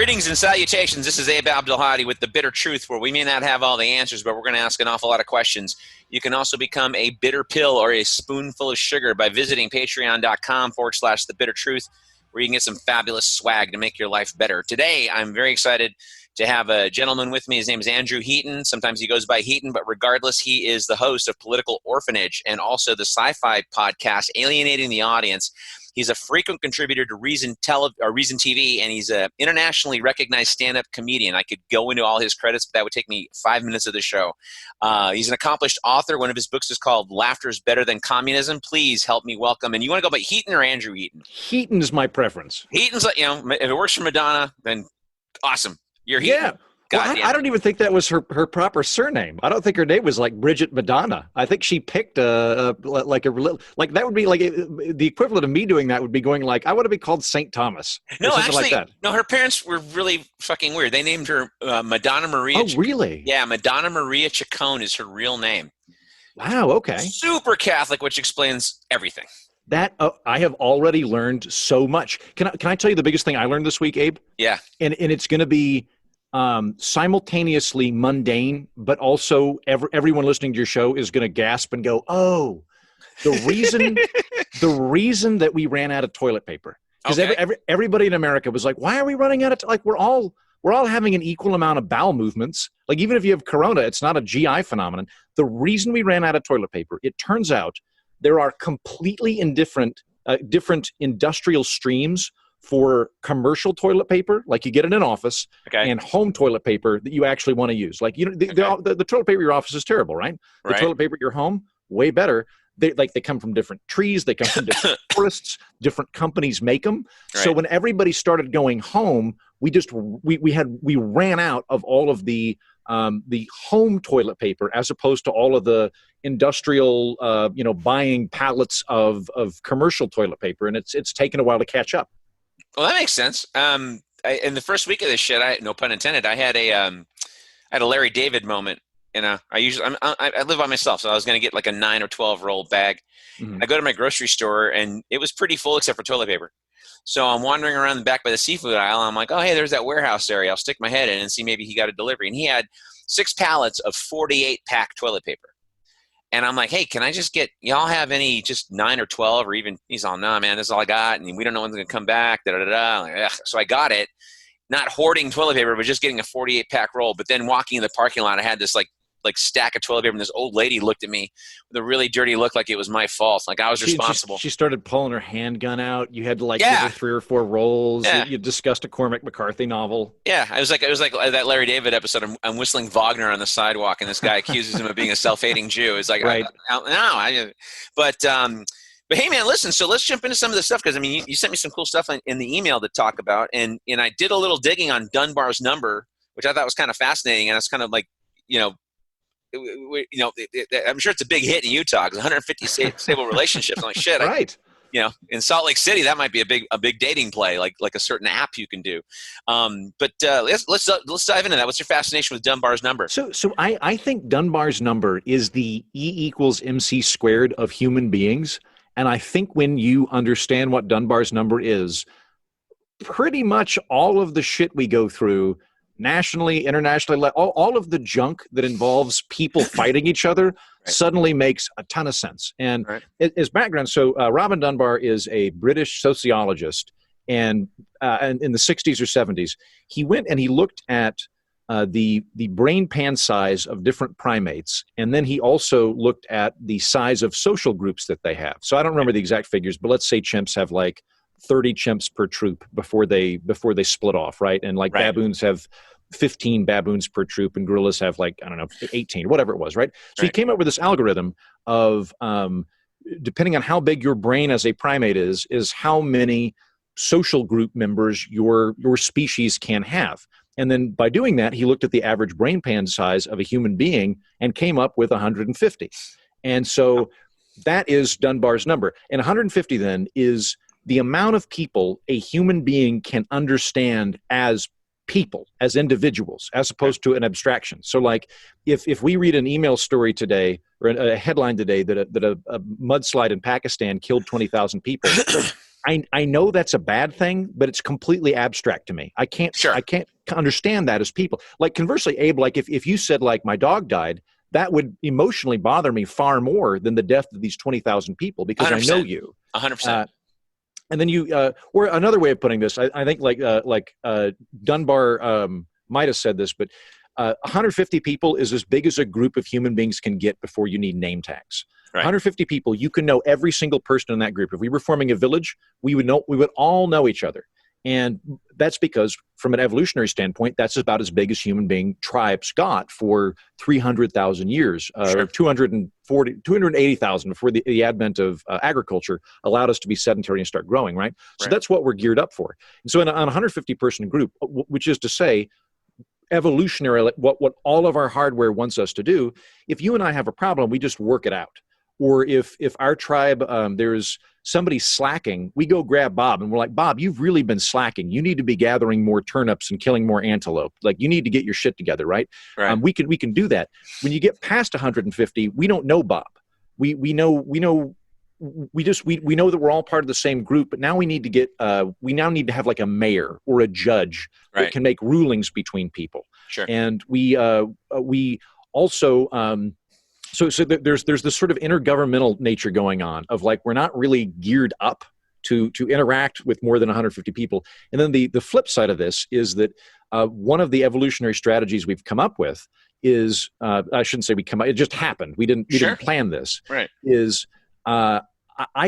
Greetings and salutations. This is Abdelhadi with The Bitter Truth, where we may not have all the answers, but we're going to ask an awful lot of questions. You can also become a bitter pill or a spoonful of sugar by visiting patreon.com/The Bitter Truth, where you can get some fabulous swag to make your life better. Today, I'm very excited to have a gentleman with me. His name is Andrew Heaton. Sometimes he goes by Heaton, but regardless, he is the host of Political Orphanage and also the sci-fi podcast Alienating the Audience. He's a frequent contributor to Reason TV, and he's an internationally recognized stand-up comedian. I could go into all his credits, but that would take me 5 minutes of the show. He's an accomplished author. One of his books is called Laughter's Better Than Communism. Please help me welcome. And you want to go by Heaton or Andrew Heaton? Heaton is my preference. Heaton's, if it works for Madonna, then awesome. You're Heaton. Yeah. Well, I don't even think that was her proper surname. I don't think her name was like Bridget Madonna. I think she picked that would be like the equivalent of me doing that would be going like, I want to be called St. Thomas. No, actually, like that. No, her parents were really fucking weird. They named her Madonna Maria. Oh, really? Yeah, Madonna Maria Chacon is her real name. Wow, okay. Super Catholic, which explains everything. That I have already learned so much. Can I tell you the biggest thing I learned this week, Abe? Yeah. And it's going to be simultaneously mundane, but also everyone listening to your show is going to gasp and go, "Oh, the reason that we ran out of toilet paper." Because everybody in America was like, "Why are we running out of we're all having an equal amount of bowel movements. Like even if you have corona, it's not a GI phenomenon." The reason we ran out of toilet paper, it turns out there are completely different industrial streams for commercial toilet paper, like you get in an office, and home toilet paper that you actually want to use. Like, the toilet paper at your office is terrible, right? The toilet paper at your home, way better. They come from different trees. They come from different forests. Different companies make them. Right. So when everybody started going home, we ran out of all of the home toilet paper as opposed to all of the industrial, buying pallets of commercial toilet paper, and it's taken a while to catch up. Well, that makes sense. In the first week of this shit, no pun intended, I had a Larry David moment. I live by myself, so I was going to get like a 9 or 12 roll bag. Mm-hmm. I go to my grocery store, and it was pretty full except for toilet paper. So I'm wandering around the back by the seafood aisle, and I'm like, oh, hey, there's that warehouse area. I'll stick my head in and see maybe he got a delivery. And he had 6 pallets of 48-pack toilet paper. And I'm like, hey, can I just y'all have any just 9 or 12 or even, he's all, no, man, this is all I got. And we don't know when's going to come back. Like, so I got it, not hoarding toilet paper, but just getting a 48-pack roll. But then walking in the parking lot, I had this like stack of toilet paper, and this old lady looked at me with a really dirty look, like it was my fault, like I was responsible. She started pulling her handgun out. You had to give her 3 or 4 rolls. Yeah. You discussed a Cormac McCarthy novel. Yeah, it was like that Larry David episode. I'm whistling Wagner on the sidewalk, and this guy accuses him of being a self-hating Jew. It's like, right. But hey, man, listen. So let's jump into some of the stuff, because you sent me some cool stuff in the email to talk about, and I did a little digging on Dunbar's number, which I thought was kind of fascinating, and it's kind of like I'm sure it's a big hit in Utah, because 150 stable relationships. I'm like, shit, right? In Salt Lake City, that might be a big dating play, like a certain app you can do. But let's dive into that. What's your fascination with Dunbar's number? So I think Dunbar's number is the E=mc² of human beings, and I think when you understand what Dunbar's number is, pretty much all of the shit we go through, nationally, internationally, all of the junk that involves people fighting each other suddenly makes a ton of sense. And as background, so Robin Dunbar is a British sociologist, and in the 60s or 70s, he went and he looked at the brain pan size of different primates, and then he also looked at the size of social groups that they have. So I don't remember the exact figures, but let's say chimps have like 30 chimps per troop before they split off, right? And baboons have 15 baboons per troop, and gorillas have 18, whatever it was, right? So he came up with this algorithm of depending on how big your brain as a primate is how many social group members your species can have. And then by doing that, he looked at the average brain pan size of a human being and came up with 150. And so that is Dunbar's number. And 150 then is the amount of people a human being can understand as people, as individuals, as opposed to an abstraction. So if we read an email story today or a headline today that a mudslide in Pakistan killed 20,000 people, I know that's a bad thing, but it's completely abstract to me. I can't Sure. understand that as people. Like conversely, Abe, like if you said like my dog died, that would emotionally bother me far more than the death of these 20,000 people because I know 100%. you. 100%. And then or another way of putting this, I think Dunbar might have said this, but 150 people is as big as a group of human beings can get before you need name tags. Right. 150 people, you can know every single person in that group. If we were forming a village, we would all know each other. And that's because from an evolutionary standpoint, that's about as big as human being tribes got for 300,000 years, Sure. or 280,000 before the advent of agriculture allowed us to be sedentary and start growing, right? So that's what we're geared up for. And so on a 150 person group, which is to say, evolutionary, what all of our hardware wants us to do, if you and I have a problem, we just work it out. Or if our tribe, there's somebody slacking, we go grab Bob and we're like, Bob, you've really been slacking. You need to be gathering more turnips and killing more antelope. Like you need to get your shit together, right? We can do that. When you get past 150, we don't know Bob. We know that we're all part of the same group, but now we need to have like a mayor or a judge that can make rulings between people. Sure. And we also so there's this sort of intergovernmental nature going on of like we're not really geared up to interact with more than 150 people. And then the flip side of this is that one of the evolutionary strategies we've come up with is I shouldn't say it just happened. We didn't plan this. Right. Is I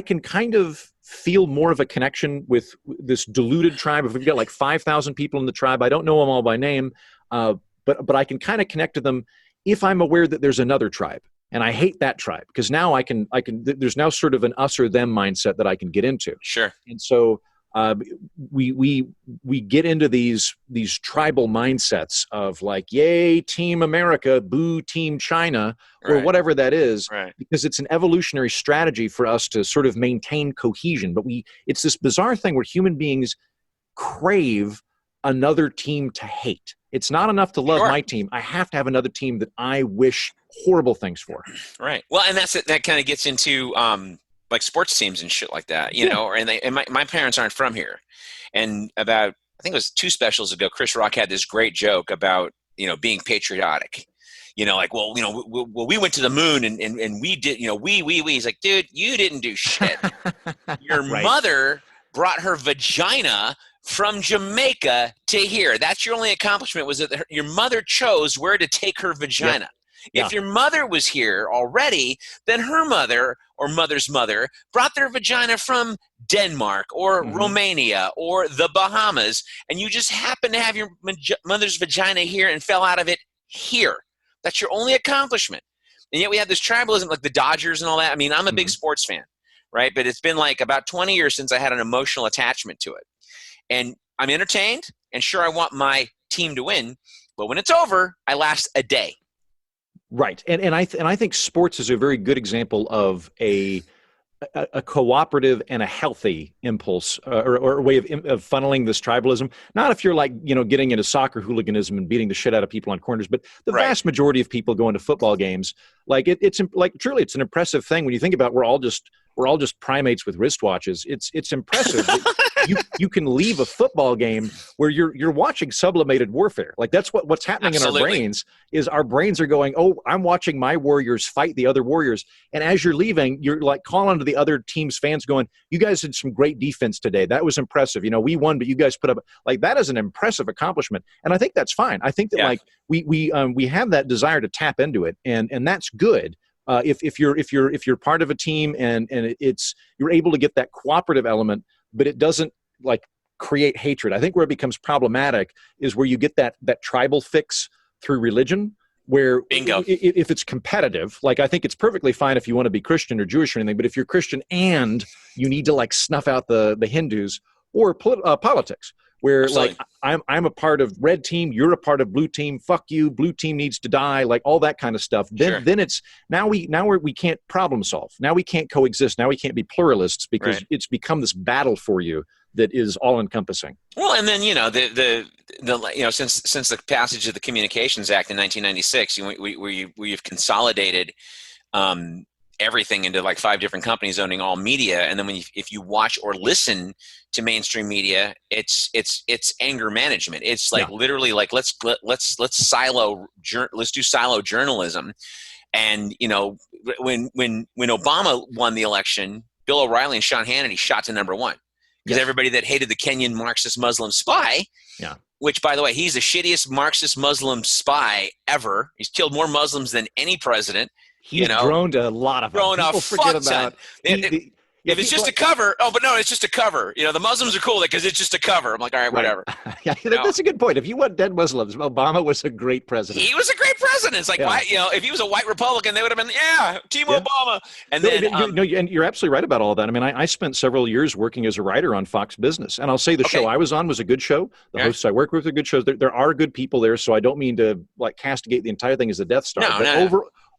can kind of feel more of a connection with this diluted tribe. If we've got like 5,000 people in the tribe, I don't know them all by name, but I can kind of connect to them if I'm aware that there's another tribe. And I hate that tribe because now there's now sort of an us or them mindset that I can get into. Sure. And so we get into these tribal mindsets of like, yay, Team America, boo, Team China, or whatever that is, because it's an evolutionary strategy for us to sort of maintain cohesion. But it's this bizarre thing where human beings crave another team to hate. It's not enough to love my team. I have to have another team that I wish horrible things for. Right. Well, and that kind of gets into like sports teams and shit like that, you know. And my parents aren't from here. And about I think it was 2 specials ago, Chris Rock had this great joke about being patriotic. Like, well, we went to the moon and we did, we. He's like, dude, you didn't do shit. Your mother brought her vagina from Jamaica to here. That's your only accomplishment, was that your mother chose where to take her vagina. If your mother was here already, then her mother or mother's mother brought their vagina from Denmark or Romania or the Bahamas, and you just happen to have your mother's vagina here and fell out of it here. That's your only accomplishment. And yet we have this tribalism, like the Dodgers and all that. I mean, I'm a big sports fan, right? But it's been like about 20 years since I had an emotional attachment to it. And I'm entertained, and sure, I want my team to win, but when it's over, I last a day. Right, and I think sports is a very good example of a cooperative and a healthy impulse or a way of funneling this tribalism. Not if you're like getting into soccer hooliganism and beating the shit out of people on corners, but the vast majority of people going to football games, like it's like truly, it's an impressive thing when you think about we're all just primates with wristwatches. It's impressive. You can leave a football game where you're watching sublimated warfare. Like that's what's happening in our brains is our brains are going, oh, I'm watching my warriors fight the other warriors. And as you're leaving, you're like calling to the other team's fans going, you guys did some great defense today. That was impressive. We won, but you guys put up like that is an impressive accomplishment. And I think that's fine. I think that like we have that desire to tap into it, and that's good. If you're part of a team and you're able to get that cooperative element, but it doesn't like create hatred. I think where it becomes problematic is where you get that tribal fix through religion, where if it's competitive, like I think it's perfectly fine if you want to be Christian or Jewish or anything, but if you're Christian and you need to like snuff out the Hindus, or politics, where Absolutely. like I'm a part of red team, you're a part of blue team, fuck you, blue team needs to die, like all that kind of stuff. Then it's now we can't problem solve. Now we can't coexist. Now we can't be pluralists because it's become this battle for you that is all encompassing. Well, and then since the passage of the Communications Act in 1996, where you've consolidated everything into like 5 different companies owning all media. And then if you watch or listen to mainstream media, it's anger management. It's like literally like let's do silo journalism. And when Obama won the election, Bill O'Reilly and Sean Hannity shot to number 1 because everybody that hated the Kenyan Marxist Muslim spy, which by the way, he's the shittiest Marxist Muslim spy ever. He's killed more Muslims than any president. He's droned a lot of them. People forget about if it's just a cover. Oh, but no, it's just a cover. The Muslims are cool because it's just a cover. I'm like, all right, whatever. That's a good point. If you want dead Muslims, Obama was a great president. He was a great president. It's like, why, if he was a white Republican, they would have been, Team Obama. And then, and you're absolutely right about all of that. I mean, I spent several years working as a writer on Fox Business, and I'll say the show I was on was a good show. The hosts I work with are good shows. There are good people there, so I don't mean to like castigate the entire thing as a Death Star.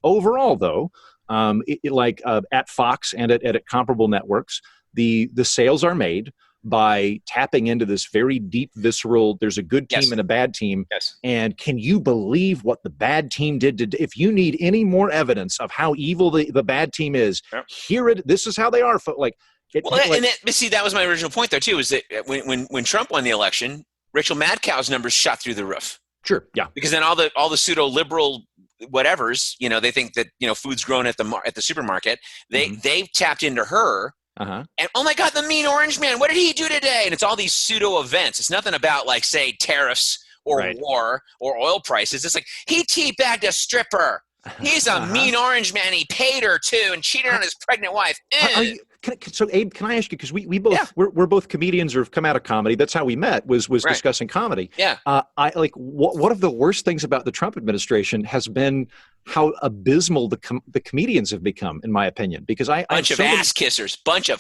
Overall, though. At Fox and at comparable networks, the sales are made by tapping into this very deep, visceral, there's a good team and a bad team. Yes. And can you believe what the bad team did? If you need any more evidence of how evil the bad team is, this is how they are. See, that was my original point there, too, is that when Trump won the election, Rachel Madcow's numbers shot through the roof. Sure, yeah. Because then all the pseudo-liberal whatevers, they think that food's grown at the supermarket. They tapped into her, and oh my God, the mean orange man! What did he do today? And it's all these pseudo events. It's nothing about like say tariffs or war or oil prices. It's like he teabagged a stripper. He's a mean orange man. He paid her too and cheated on his pregnant wife. So Abe, can I ask you, because we both we're both comedians or have come out of comedy. That's how we met, was discussing comedy. One of the worst things about the Trump administration has been how abysmal the comedians have become, in my opinion. Because bunch of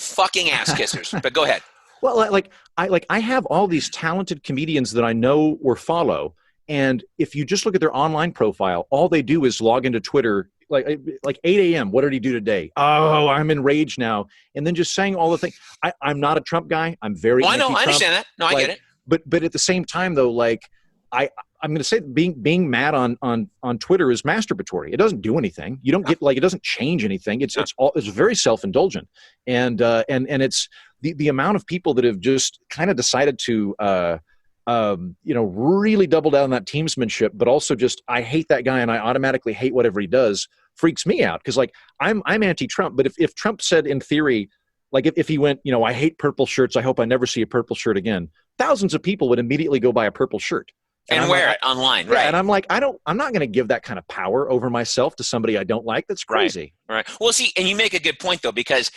fucking ass kissers. But go ahead. Well, I have all these talented comedians that I know or follow, and if you just look at their online profile, all they do is log into Twitter. Like 8 a.m. What did he do today? Oh, I'm enraged now. And then just saying all the things. I'm not a Trump guy. I'm very anti-Trump. I understand that. No, I get it. But at the same time, though, I'm going to say being mad on Twitter is masturbatory. It doesn't do anything. You don't get it doesn't change anything. It's very self-indulgent, and it's the amount of people that have just kind of decided to really double down on that teamsmanship, but also just, I hate that guy and I automatically hate whatever he does, freaks me out. Cause I'm anti-Trump, but if Trump said in theory, if he went, I hate purple shirts, I hope I never see a purple shirt again, thousands of people would immediately go buy a purple shirt. And wear it online, right? And I'm like, I'm not going to give that kind of power over myself to somebody I don't like. That's crazy. Right. Well, see, and you make a good point though, because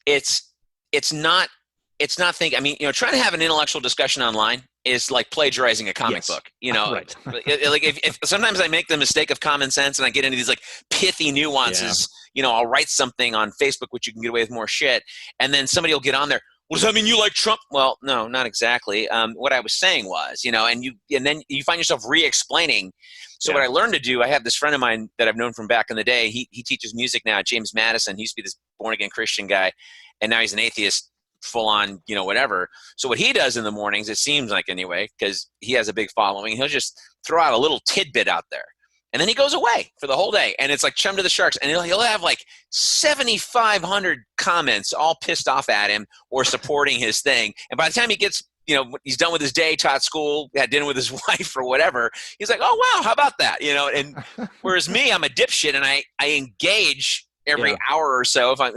it's not trying to have an intellectual discussion online is like plagiarizing a comic book, Right. if sometimes I make the mistake of common sense and I get into these like pithy nuances, I'll write something on Facebook, which you can get away with more shit. And then somebody will get on there. Well, does that mean you like Trump? Well, no, not exactly. What I was saying was, and then you find yourself re-explaining. So what I learned to do, I have this friend of mine that I've known from back in the day. He teaches music now at James Madison. He used to be this born again Christian guy, and now he's an atheist, full on, whatever. So what he does in the mornings, it seems like anyway, because he has a big following, he'll just throw out a little tidbit out there. And then he goes away for the whole day. And it's like chum to the sharks. And he'll have like 7,500 comments all pissed off at him or supporting his thing. And by the time he gets, he's done with his day, taught school, had dinner with his wife or whatever, he's like, oh, wow, how about that? And whereas me, I'm a dipshit and I engage every hour or so. If I'll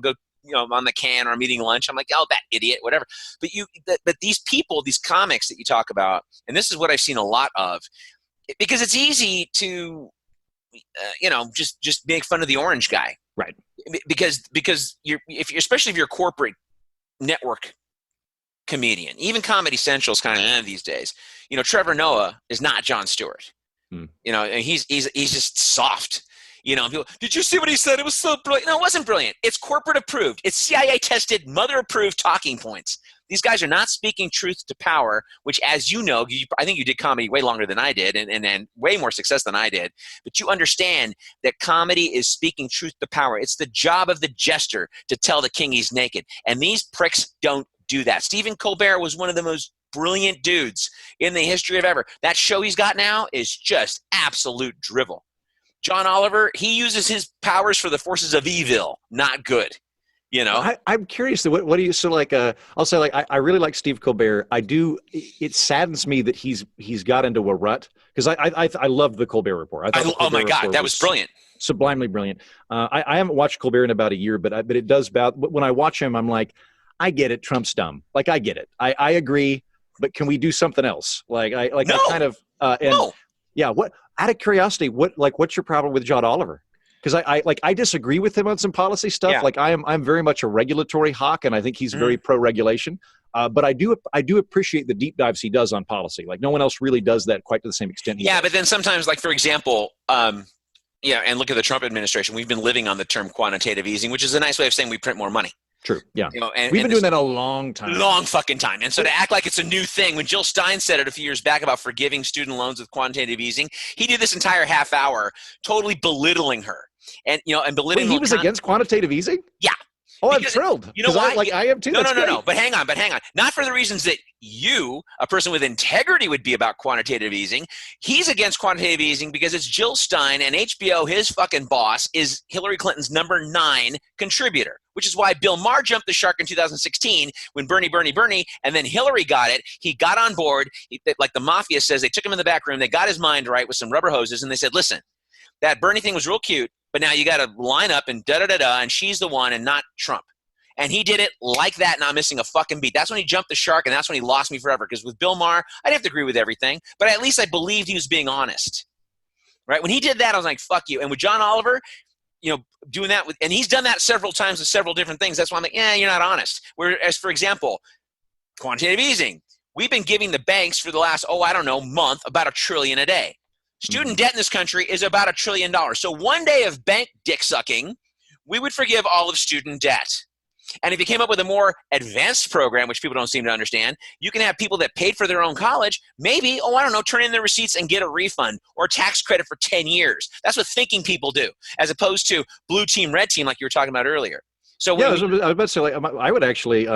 go, on the can or I'm eating lunch. I'm like, oh, that idiot, whatever. But these people, these comics that you talk about, and this is what I've seen a lot of, because it's easy to, just make fun of the orange guy, right? Because especially if you're a corporate network comedian, even Comedy Central's kind of these days. Trevor Noah is not Jon Stewart. And he's just soft. People, did you see what he said? It was so brilliant. No, it wasn't brilliant. It's corporate approved. It's CIA tested, mother approved talking points. These guys are not speaking truth to power, which, as you know, I think you did comedy way longer than I did and way more success than I did. But you understand that comedy is speaking truth to power. It's the job of the jester to tell the king he's naked. And these pricks don't do that. Stephen Colbert was one of the most brilliant dudes in the history of ever. That show he's got now is just absolute drivel. John Oliver, he uses his powers for the forces of evil, not good. You know, I'm curious. What do you so like? I'll say like I really like Steve Colbert. I do. It saddens me that he's got into a rut because I love the Colbert Report. I thought the oh Colbert my God, Report that was brilliant. sublimely brilliant. I haven't watched Colbert in about a year, but it does about when I watch him, I'm like, I get it. Trump's dumb. Like I get it. I agree, but can we do something else? Like I No, kind of and no. yeah. What out of curiosity, what's your problem with John Oliver? Because I disagree with him on some policy stuff. Yeah. Like I'm very much a regulatory hawk, and I think he's very pro-regulation. But I do appreciate the deep dives he does on policy. Like no one else really does that quite to the same extent. He does. But then sometimes, like for example, and look at the Trump administration. We've been living on the term quantitative easing, which is a nice way of saying we print more money. True. Yeah. And we've been doing that a long time. Long fucking time. And so to act like it's a new thing, when Jill Stein said it a few years back about forgiving student loans with quantitative easing, he did this entire half hour totally belittling her. And belittling. Wait, he was against quantitative easing? Yeah. Oh, I'm thrilled. You know why? I am too. No. But hang on. Not for the reasons that you, a person with integrity, would be about quantitative easing. He's against quantitative easing because it's Jill Stein and HBO, his fucking boss, is Hillary Clinton's number 9 contributor, which is why Bill Maher jumped the shark in 2016 when Bernie, and then Hillary got it. He got on board. Like the mafia says, they took him in the back room. They got his mind right with some rubber hoses, and they said, listen, that Bernie thing was real cute, but now you got to line up and da-da-da-da, and she's the one and not Trump. And he did it like that, not missing a fucking beat. That's when he jumped the shark, and that's when he lost me forever. Because with Bill Maher, I didn't have to agree with everything, but at least I believed he was being honest. Right? When he did that, I was like, fuck you. And with John Oliver, doing that and he's done that several times with several different things. That's why I'm like, you're not honest. Whereas, for example, quantitative easing. We've been giving the banks for the last, month, about $1 trillion a day. Student debt in this country is about $1 trillion. So one day of bank dick sucking, we would forgive all of student debt. And if you came up with a more advanced program, which people don't seem to understand, you can have people that paid for their own college, maybe, turn in their receipts and get a refund or tax credit for 10 years. That's what thinking people do, as opposed to blue team, red team, like you were talking about earlier. So I was about to say, I would actually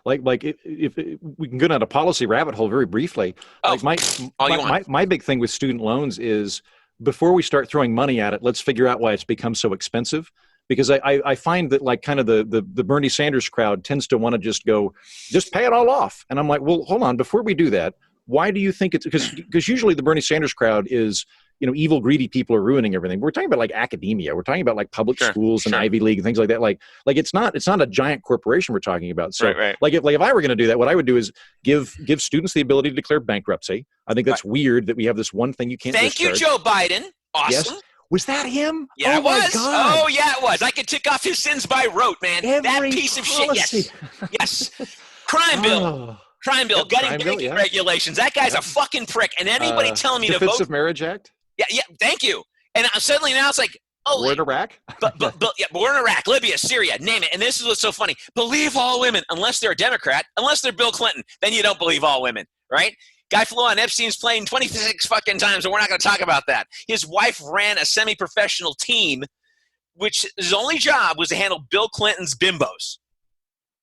if we can go down a policy rabbit hole very briefly. My big thing with student loans is before we start throwing money at it, let's figure out why it's become so expensive. Because I find that like kind of the Bernie Sanders crowd tends to want to just pay it all off. And I'm like, well, hold on, before we do that, why do you think it's because usually the Bernie Sanders crowd is, evil, greedy people are ruining everything. We're talking about like academia. We're talking about like public schools and Ivy League and things like that. Like it's not a giant corporation we're talking about. So right. like if I were going to do that, what I would do is give students the ability to declare bankruptcy. I think that's weird that we have this one thing you can't Thank discharge. you, Joe Biden. Awesome. Yes. Was that him? Yeah, it was. My God. Oh, yeah, it was. I could tick off his sins by rote, man. That piece of shit. Yes. Crime bill. Crime bill. Gutting regulations. That guy's a fucking prick. And anybody telling me to vote. Defensive Marriage Act? Yeah. Thank you. And suddenly now it's like, War in Iraq? War in Iraq, Libya, Syria, name it. And this is what's so funny. Believe all women, unless they're a Democrat, unless they're Bill Clinton. Then you don't believe all women, right? Guy flew on Epstein's plane 26 fucking times, and we're not going to talk about that. His wife ran a semi-professional team, which his only job was to handle Bill Clinton's bimbos.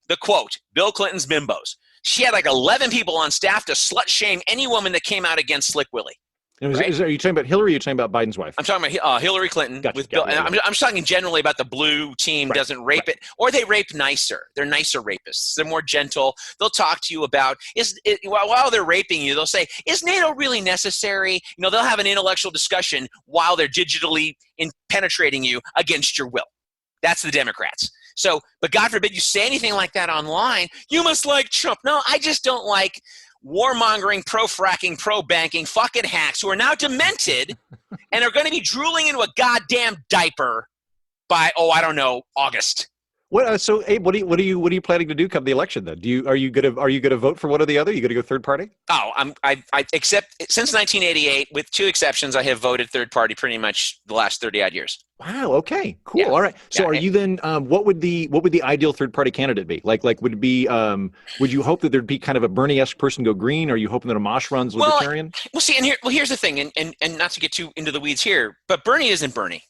The quote, Bill Clinton's bimbos. She had like 11 people on staff to slut-shame any woman that came out against Slick Willie. Are you talking about Hillary or are you talking about Biden's wife? I'm talking about Hillary Clinton with Bill. I'm just talking generally about the blue team doesn't rape it, or they rape nicer. They're nicer rapists. They're more gentle. They'll talk to you about, while they're raping you, they'll say, is NATO really necessary? They'll have an intellectual discussion while they're digitally penetrating you against your will. That's the Democrats. So, but God forbid you say anything like that online, you must like Trump. No, I just don't like warmongering, pro-fracking, pro-banking, fucking hacks who are now demented and are going to be drooling into a goddamn diaper by, August. So Abe, what are you planning to do come the election then? Are you gonna vote for one or the other? You gonna go third party? Oh, I except since 1988, with 2 exceptions, I have voted third party pretty much the last 30 odd years. Wow. Okay. Cool. Yeah. All right. So, are you then? What would the ideal third party candidate be? Like would it be? Would you hope that there'd be kind of a Bernie-esque person go green? Are you hoping that Amash runs libertarian? Well, see, here's the thing, and not to get too into the weeds here, but Bernie isn't Bernie,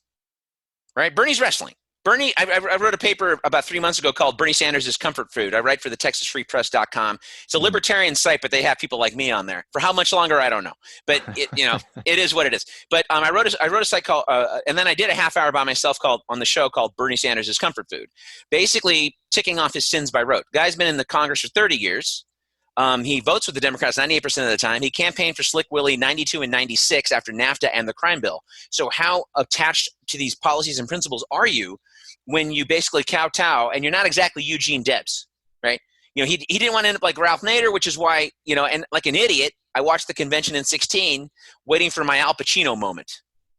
right? Bernie's wrestling. Bernie, I wrote a paper about 3 months ago called Bernie Sanders is Comfort Food. I write for the TexasFreePress.com. It's a libertarian site, but they have people like me on there. For how much longer, I don't know. But it is what it is. But I wrote a site called, and then I did a half hour by myself on the show called Bernie Sanders is Comfort Food, basically ticking off his sins by rote. Guy's been in the Congress for 30 years. He votes with the Democrats 98% of the time. He campaigned for Slick Willie 92 and 96 after NAFTA and the crime bill. So how attached to these policies and principles are you when you basically kowtow and you're not exactly Eugene Debs, right? He didn't want to end up like Ralph Nader, which is why, and like an idiot, I watched the convention in 2016 waiting for my Al Pacino moment,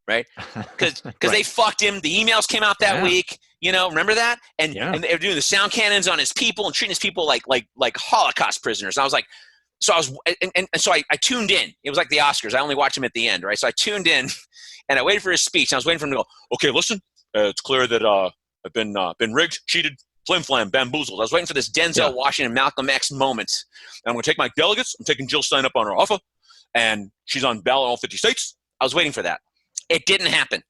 right? Because Right. they fucked him. The emails came out that week. Remember that? And they were doing the sound cannons on his people and treating his people like Holocaust prisoners. And I was like, so I tuned in. It was like the Oscars. I only watched him at the end, right? So I tuned in and I waited for his speech. And I was waiting for him to go, okay, listen, it's clear that I've been rigged, cheated, flim-flam, bamboozled. I was waiting for this Denzel Washington, Malcolm X moment. And I'm going to take my delegates. I'm taking Jill Stein up on her offer. And she's on ballot in all 50 states. I was waiting for that. It didn't happen.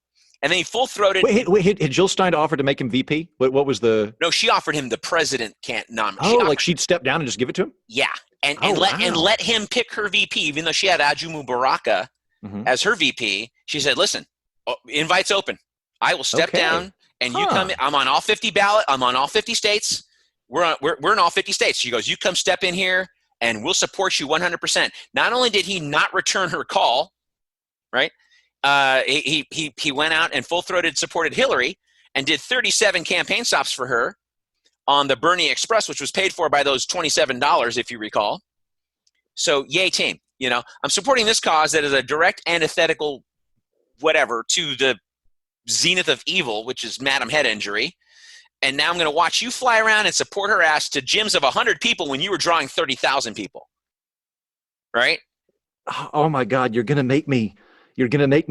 And then he full-throated. Wait, had Jill Stein offered to make him VP? What was the? No, she offered him the president can't nominate. Oh, like she'd step down and just give it to him? Yeah, and let him pick her VP, even though she had Ajumu Baraka as her VP. She said, "Listen, invites open. I will step down, and you come in. I'm on all 50 ballot. I'm on all 50 states. We're in all 50 states." She goes, "You come step in here, and we'll support you 100%." Not only did he not return her call, right? He went out and full-throated supported Hillary and did 37 campaign stops for her on the Bernie Express, which was paid for by those $27, if you recall. So yay team. I'm supporting this cause that is a direct antithetical whatever to the zenith of evil, which is Madam Head Injury. And now I'm going to watch you fly around and support her ass to gyms of 100 people when you were drawing 30,000 people. Right? Oh my God, you're going to make me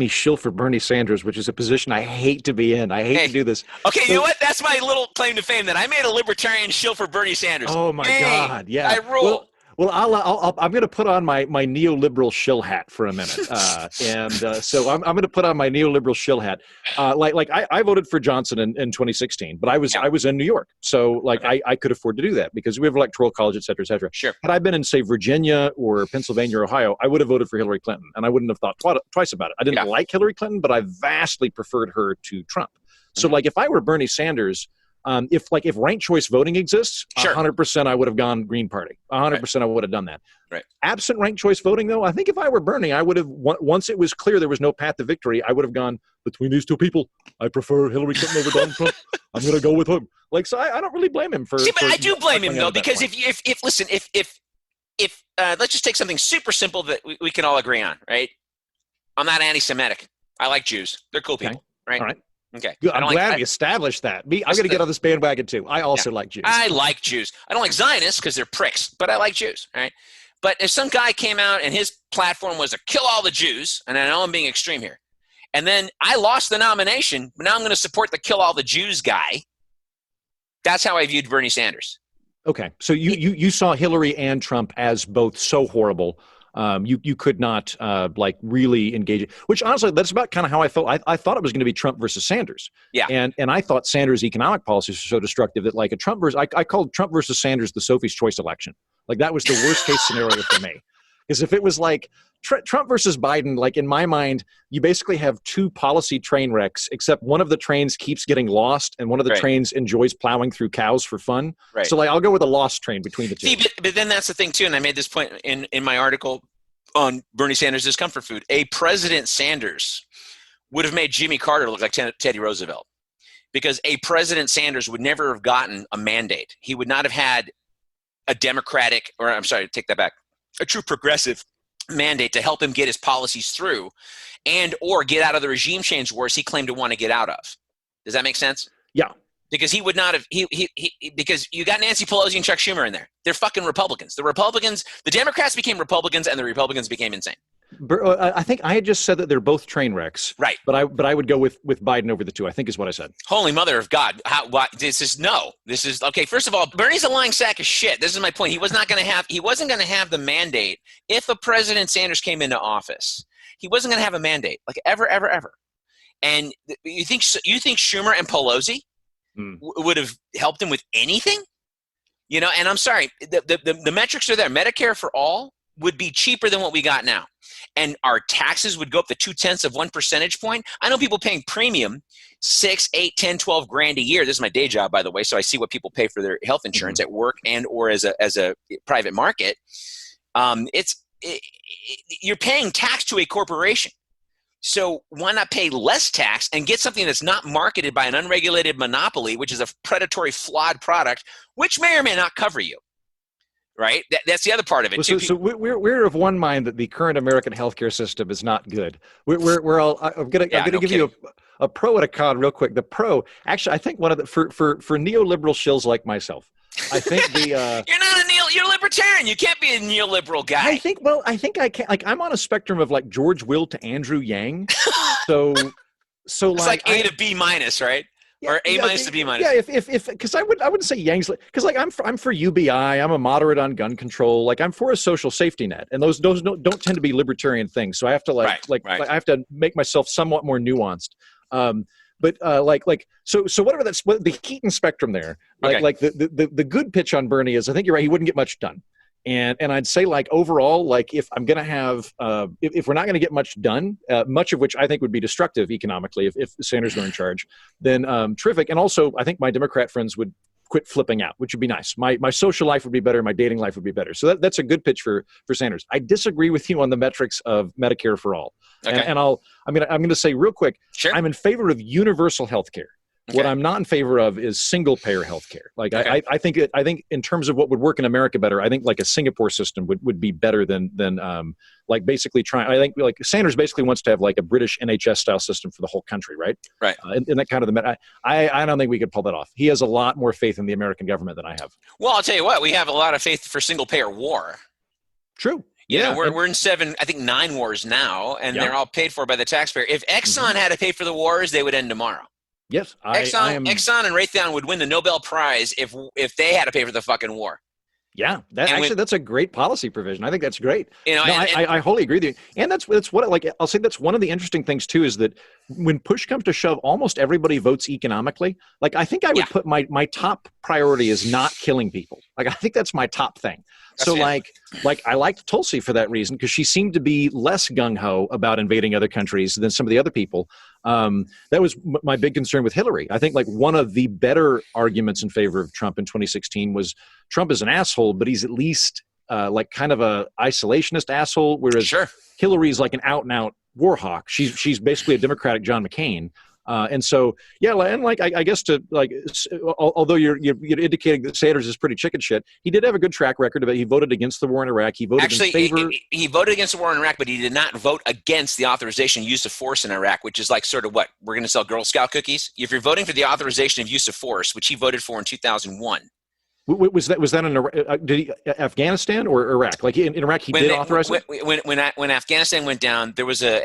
shill for Bernie Sanders, which is a position I hate to be in. I hate to do this. Okay, you know what? That's my little claim to fame, that I made a libertarian shill for Bernie Sanders. Oh my God, yeah. I rule. Well, I'm going to put on my neoliberal shill hat for a minute, so I'm going to put on my neoliberal shill hat. I voted for Johnson in 2016, but I was in New York, so I could afford to do that because we have electoral college, et cetera, et cetera. Sure. Had I been in, say, Virginia or Pennsylvania or Ohio, I would have voted for Hillary Clinton, and I wouldn't have thought twice about it. I didn't like Hillary Clinton, but I vastly preferred her to Trump. So, if I were Bernie Sanders. If ranked choice voting exists, 100% I would have gone Green Party. 100% I would have done that. Right. Absent ranked choice voting, though, I think if I were Bernie, I would have, once it was clear there was no path to victory, I would have gone, between these two people, I prefer Hillary Clinton over Donald Trump. I'm going to go with him. So I don't really blame him for. See, but I do blame him though, because if let's just take something super simple that we can all agree on, right? I'm not anti-Semitic. I like Jews. They're cool people, right? All right. Okay. Good. I'm glad we established that. I'm going to get on this bandwagon too. I also like Jews. I like Jews. I don't like Zionists because they're pricks, but I like Jews, right? But if some guy came out and his platform was to kill all the Jews, and I know I'm being extreme here, and then I lost the nomination, but now I'm going to support the kill all the Jews guy, that's how I viewed Bernie Sanders. Okay. So you saw Hillary and Trump as both so horrible. You could not really engage it, which honestly, that's about kind of how I felt. I thought it was going to be Trump versus Sanders. Yeah. And I thought Sanders' economic policies were so destructive that like a Trump versus, I called Trump versus Sanders the Sophie's Choice election. Like that was the worst case scenario for me. Because if it was like Trump versus Biden, like in my mind, you basically have two policy train wrecks, except one of the trains keeps getting lost and one of the trains enjoys plowing through cows for fun. Right. So I'll go with a lost train between the two. See, but then that's the thing too, and I made this point in my article on Bernie Sanders' comfort food. A President Sanders would have made Jimmy Carter look like Teddy Roosevelt, because a President Sanders would never have gotten a mandate. He would not have had a Democratic, or I'm sorry, take that back, a true progressive mandate to help him get his policies through and or get out of the regime change wars he claimed to want to get out of. Does that make sense? Yeah. Because he would not have because you got Nancy Pelosi and Chuck Schumer in there. They're fucking Republicans. The Democrats became Republicans and the Republicans became insane. I think I had just said that they're both train wrecks. Right. But I would go with Biden over the two, I think is what I said. Holy mother of God. This is okay. First of all, Bernie's a lying sack of shit. This is my point. He wasn't going to have the mandate if a President Sanders came into office. He wasn't going to have a mandate, like ever. And you think Schumer and Pelosi would have helped him with anything. And I'm sorry, the metrics are there. Medicare for all would be cheaper than what we got now. And our taxes would go up to 0.2 of 1 percentage point. I know people paying premium 6, 8, 10, 12 grand a year. This is my day job, by the way. So I see what people pay for their health insurance at work and or as a private market. You're paying tax to a corporation. So why not pay less tax and get something that's not marketed by an unregulated monopoly, which is a predatory, flawed product, which may or may not cover you, right? That's the other part of it. So we're of one mind that the current American healthcare system is not good. We're all. I'm gonna give you a pro and a con real quick. The pro, actually, I think one of the for neoliberal shills like myself, I think the you're not you're libertarian. You can't be a neoliberal guy. I think I can. Like, I'm on a spectrum of like George Will to Andrew Yang. So it's like A to B minus, right? Yeah, or A minus to B minus. Yeah, if because I wouldn't say Yang's, because like I'm for UBI. I'm a moderate on gun control. Like, I'm for a social safety net, and those don't tend to be libertarian things. So I have to like I have to make myself somewhat more nuanced. But so whatever that's the Heaton spectrum there. Like the good pitch on Bernie is, I think you're right, he wouldn't get much done. And I'd say, like, overall, like, if I'm going to have if we're not going to get much done, much of which I think would be destructive economically if Sanders were in charge, then terrific. And also, I think my Democrat friends would quit flipping out, which would be nice. My social life would be better. My dating life would be better. So that's a good pitch for Sanders. I disagree with you on the metrics of Medicare for all. Okay. And I'm going to say real quick, sure, I'm in favor of universal health care. Okay. What I'm not in favor of is single payer healthcare. Like, okay. I think in terms of what would work in America better, I think like a Singapore system would be better than like basically trying. I think like Sanders basically wants to have like a British NHS style system for the whole country, right? Right. And that kind of I don't think we could pull that off. He has a lot more faith in the American government than I have. Well, I'll tell you what, we have a lot of faith for single payer war. True. Yeah, we're in 9 wars now, and they're all paid for by the taxpayer. If Exxon had to pay for the wars, they would end tomorrow. Yes, Exxon and Raytheon would win the Nobel Prize if they had to pay for the fucking war. Yeah, that's a great policy provision. I think that's great. I wholly agree with you. And that's what I'll say. That's one of the interesting things too, is that when push comes to shove, almost everybody votes economically. Like, I think I would put my top priority is not killing people. Like, I think that's my top thing. So like I liked Tulsi for that reason, because she seemed to be less gung-ho about invading other countries than some of the other people. That was my big concern with Hillary. I think like one of the better arguments in favor of Trump in 2016 was Trump is an asshole, but he's at least like kind of a isolationist asshole, whereas Hillary's like an out-and-out war hawk. She's basically a Democratic John McCain. And so, and like, I guess to like, although you're indicating that Sanders is pretty chicken shit, he did have a good track record of it. He voted against the war in Iraq. He voted in favor. He voted against the war in Iraq, but he did not vote against the authorization of use of force in Iraq, which is like sort of what we're going to sell Girl Scout cookies. If you're voting for the authorization of use of force, which he voted for in 2001. Was that in Afghanistan or Iraq? Like in Iraq, he did authorize it? When Afghanistan went down, there was a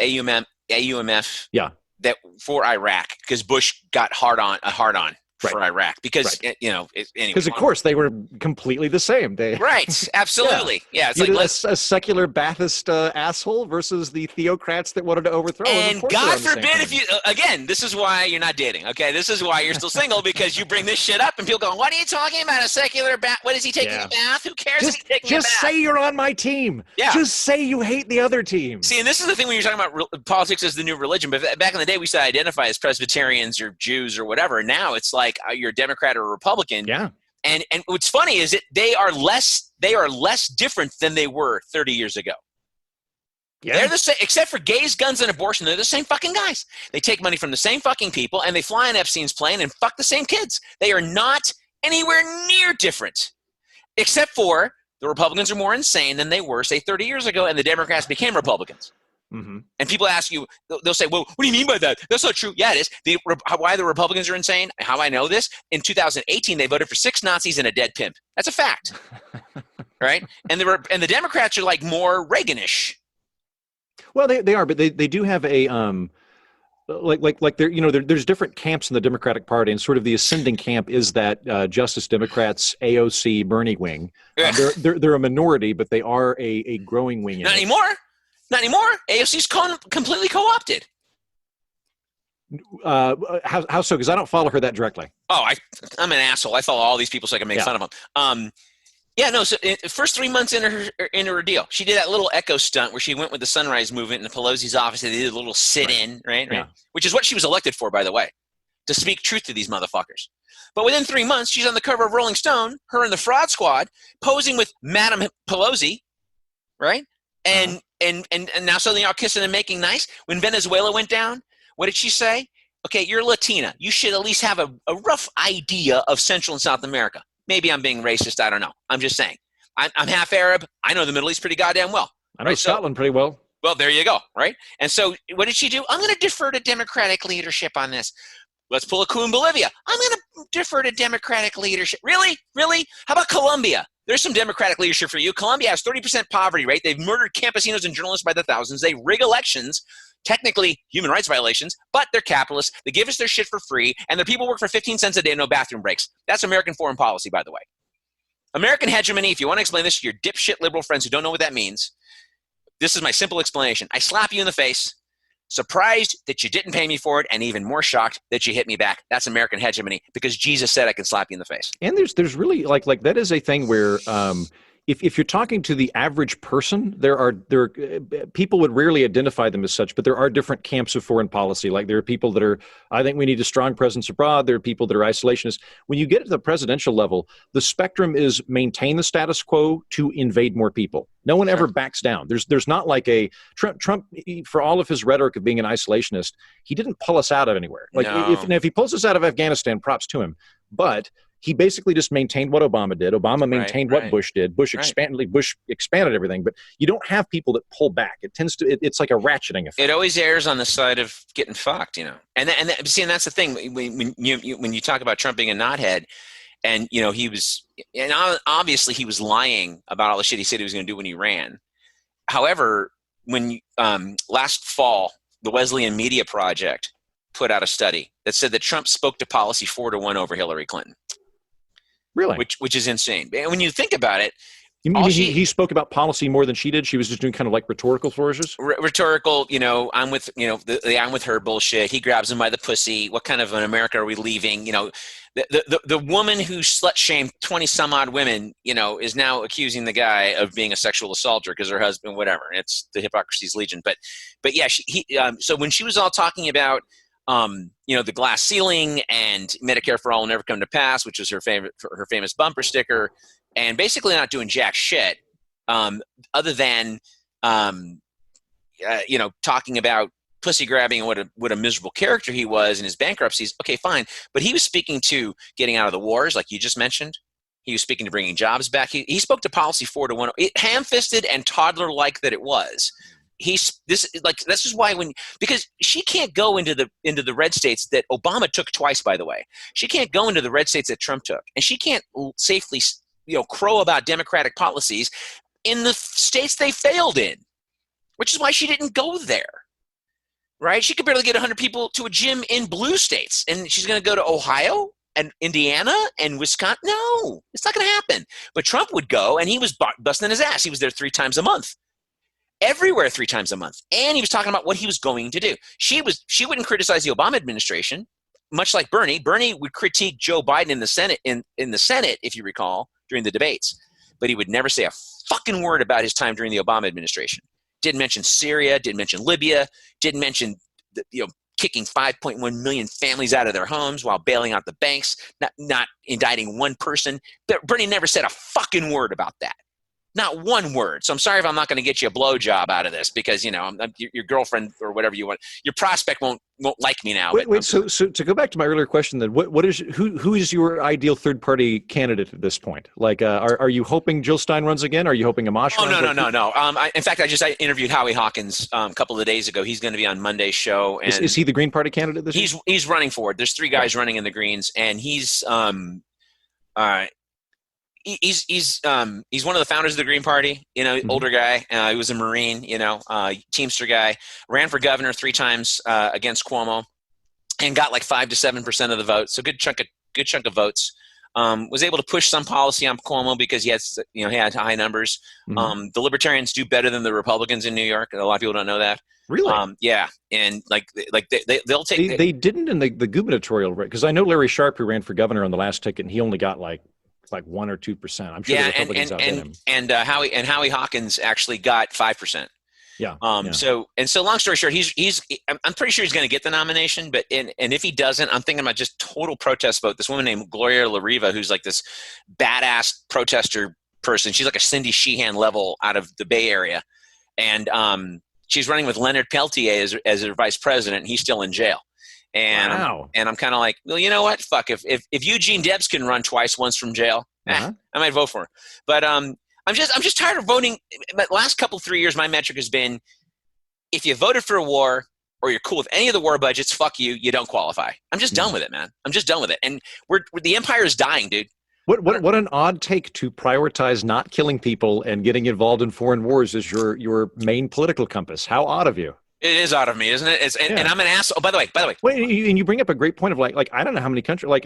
AUMF. Yeah. That for Iraq, because Bush got a hard on for Iraq, because anyway, because of course they were completely the same. Right, absolutely, it's like a secular Baathist asshole versus the theocrats that wanted to overthrow him. And God forbid if you again, this is why you're not dating. Okay, this is why you're still single, because you bring this shit up and people go, "What are you talking about? A secular bath? What is he taking a bath? Who cares? If he's taking a bath? Just say you're on my team. Yeah, just say you hate the other team." See, and this is the thing when you're talking about politics as the new religion. But back in the day, we used to identify as Presbyterians or Jews or whatever. Now it's like you're a Democrat or a Republican. Yeah. And what's funny is that they are less different than they were 30 years ago. Yeah. They're the same, except for gays, guns, and abortion. They're the same fucking guys. They take money from the same fucking people, and they fly on Epstein's plane and fuck the same kids. They are not anywhere near different, except for the Republicans are more insane than they were, say, 30 years ago, and the Democrats became Republicans. Mm-hmm. And people ask you, they'll say, well, what do you mean by that? That's not true. Yeah, it is. Why the Republicans are insane, how I know this, in 2018, they voted for 6 Nazis and a dead pimp. That's a fact. Right? And the Democrats are like more Reaganish. Well, they are, but they do have a like there's different camps in the Democratic Party, and sort of the ascending camp is that Justice Democrats, AOC, Bernie wing. They're a minority, but they are a growing wing. Not anymore. Not anymore. AOC's completely co-opted. How so? Because I don't follow her that directly. Oh, I'm an asshole. I follow all these people so I can make Yeah. fun of them. Yeah, no. So first 3 months into her deal, she did that little echo stunt where she went with the Sunrise Movement in Pelosi's office. They did a little sit-in, right? Yeah. Which is what she was elected for, by the way, to speak truth to these motherfuckers. But within 3 months, she's on the cover of Rolling Stone, her and the Fraud Squad, posing with Madam Pelosi, right? And now suddenly y'all kissing and making nice. When Venezuela went down, what did she say? Okay, you're Latina. You should at least have a rough idea of Central and South America. Maybe I'm being racist. I don't know. I'm just saying. I'm half Arab. I know the Middle East pretty goddamn well. I know Scotland pretty well. Well, there you go, right? And so what did she do? I'm going to defer to Democratic leadership on this. Let's pull a coup in Bolivia. I'm going to defer to Democratic leadership. Really? Really? How about Colombia? There's some Democratic leadership for you. Colombia has 30% poverty rate. They've murdered campesinos and journalists by the thousands. They rig elections, technically human rights violations, but they're capitalists. They give us their shit for free, and their people work for 15 cents a day and no bathroom breaks. That's American foreign policy, by the way. American hegemony, if you want to explain this to your dipshit liberal friends who don't know what that means, this is my simple explanation. I slap you in the face, surprised that you didn't pay me for it, and even more shocked that you hit me back. That's American hegemony, because Jesus said I can slap you in the face. And there's really like that is a thing where if you're talking to the average person, there are people would rarely identify them as such, but there are different camps of foreign policy. Like there are people that are, I think we need a strong presence abroad. There are people that are isolationists. When you get to the presidential level, the spectrum is maintain the status quo to invade more people. No one ever backs down. There's not like a Trump, for all of his rhetoric of being an isolationist, he didn't pull us out of anywhere. Like if he pulls us out of Afghanistan, props to him. But he basically just maintained what Obama did. Obama maintained what Bush did. Bush expanded everything. But you don't have people that pull back. It tends to. It's like a ratcheting effect. It always errs on the side of getting fucked, you know. And that's the thing. When you talk about Trump being a knothead, and you know he was, and obviously he was lying about all the shit he said he was going to do when he ran. However, when last fall, the Wesleyan Media Project put out a study that said that Trump spoke to policy 4-1 over Hillary Clinton. Really? Which is insane. And when you think about it, you mean he spoke about policy more than she did? She was just doing kind of like rhetorical flourishes? Rhetorical, you know, I'm with, you know, the I'm with her bullshit. He grabs him by the pussy. What kind of an America are we leaving? You know, the woman who slut shamed 20 some odd women, you know, is now accusing the guy of being a sexual assaulter because her husband, whatever. It's the hypocrisy's legion. But yeah, so when she was all talking about, you know, the glass ceiling and Medicare for all will never come to pass, which was her famous bumper sticker, and basically not doing jack shit, other than, you know, talking about pussy grabbing and what a miserable character he was in his bankruptcies. Okay, fine. But he was speaking to getting out of the wars, like you just mentioned. He was speaking to bringing jobs back. He spoke to policy 4-1, ham-fisted and toddler-like that it was. This is why because she can't go into the red states that Obama took twice, by the way. She can't go into the red states that Trump took, and she can't safely, you know, crow about Democratic policies in the states they failed in, which is why she didn't go there, right? She could barely get 100 people to a gym in blue states, and she's going to go to Ohio and Indiana and Wisconsin. No, it's not going to happen. But Trump would go, and he was busting his ass. He was there 3 times a month. Everywhere 3 times a month. And he was talking about what he was going to do. She wouldn't criticize the Obama administration, much like Bernie. Bernie would critique Joe Biden in the Senate, in the Senate, if you recall, during the debates. But he would never say a fucking word about his time during the Obama administration. Didn't mention Syria, didn't mention Libya, didn't mention kicking 5.1 million families out of their homes while bailing out the banks, not indicting one person. Bernie never said a fucking word about that. Not one word. So I'm sorry if I'm not going to get you a blowjob out of this because, you know, your girlfriend or whatever you want, your prospect won't like me now. Wait. So to go back to my earlier question, then, who is your ideal third party candidate at this point? Like, are you hoping Jill Stein runs again? Are you hoping Amash? Oh no. In fact, I interviewed Howie Hawkins a couple of days ago. He's going to be on Monday's show. And is he the Green Party candidate this year? He's running for it. There's 3 guys running in the Greens, and he's he's one of the founders of the Green Party, you know, older guy. He was a Marine, you know, Teamster guy, ran for governor 3 times against Cuomo and got like 5 to 7% of the vote. So good chunk of votes. Was able to push some policy on Cuomo because he had high numbers. Mhm. The Libertarians do better than the Republicans in New York. A lot of people don't know that. Really? Yeah, and they'll take. They didn't in the gubernatorial race, because I know Larry Sharpe, who ran for governor on the last ticket, and he only got like 1 or 2%. I'm sure the Yeah, Republicans outdid him. Howie Hawkins actually got 5%. Yeah, yeah. So long story short, I'm pretty sure he's going to get the nomination, but if he doesn't, I'm thinking about just total protest vote. This woman named Gloria La Riva, who's like this badass protester person. She's like a Cindy Sheehan level out of the Bay Area, and she's running with Leonard Peltier as her vice president. And he's still in jail. And wow. I'm kind of like, well, you know what? Fuck. If Eugene Debs can run twice, once from jail, I might vote for her. But I'm just tired of voting. The last 3 years, my metric has been, if you voted for a war or you're cool with any of the war budgets, fuck you. You don't qualify. I'm just done with it, man. I'm just done with it. And the empire is dying, dude. What an odd take to prioritize not killing people and getting involved in foreign wars as your main political compass. How odd of you. It is out of me, isn't it? And I'm an asshole. By the way. Wait, and you bring up a great point of like I don't know how many countries I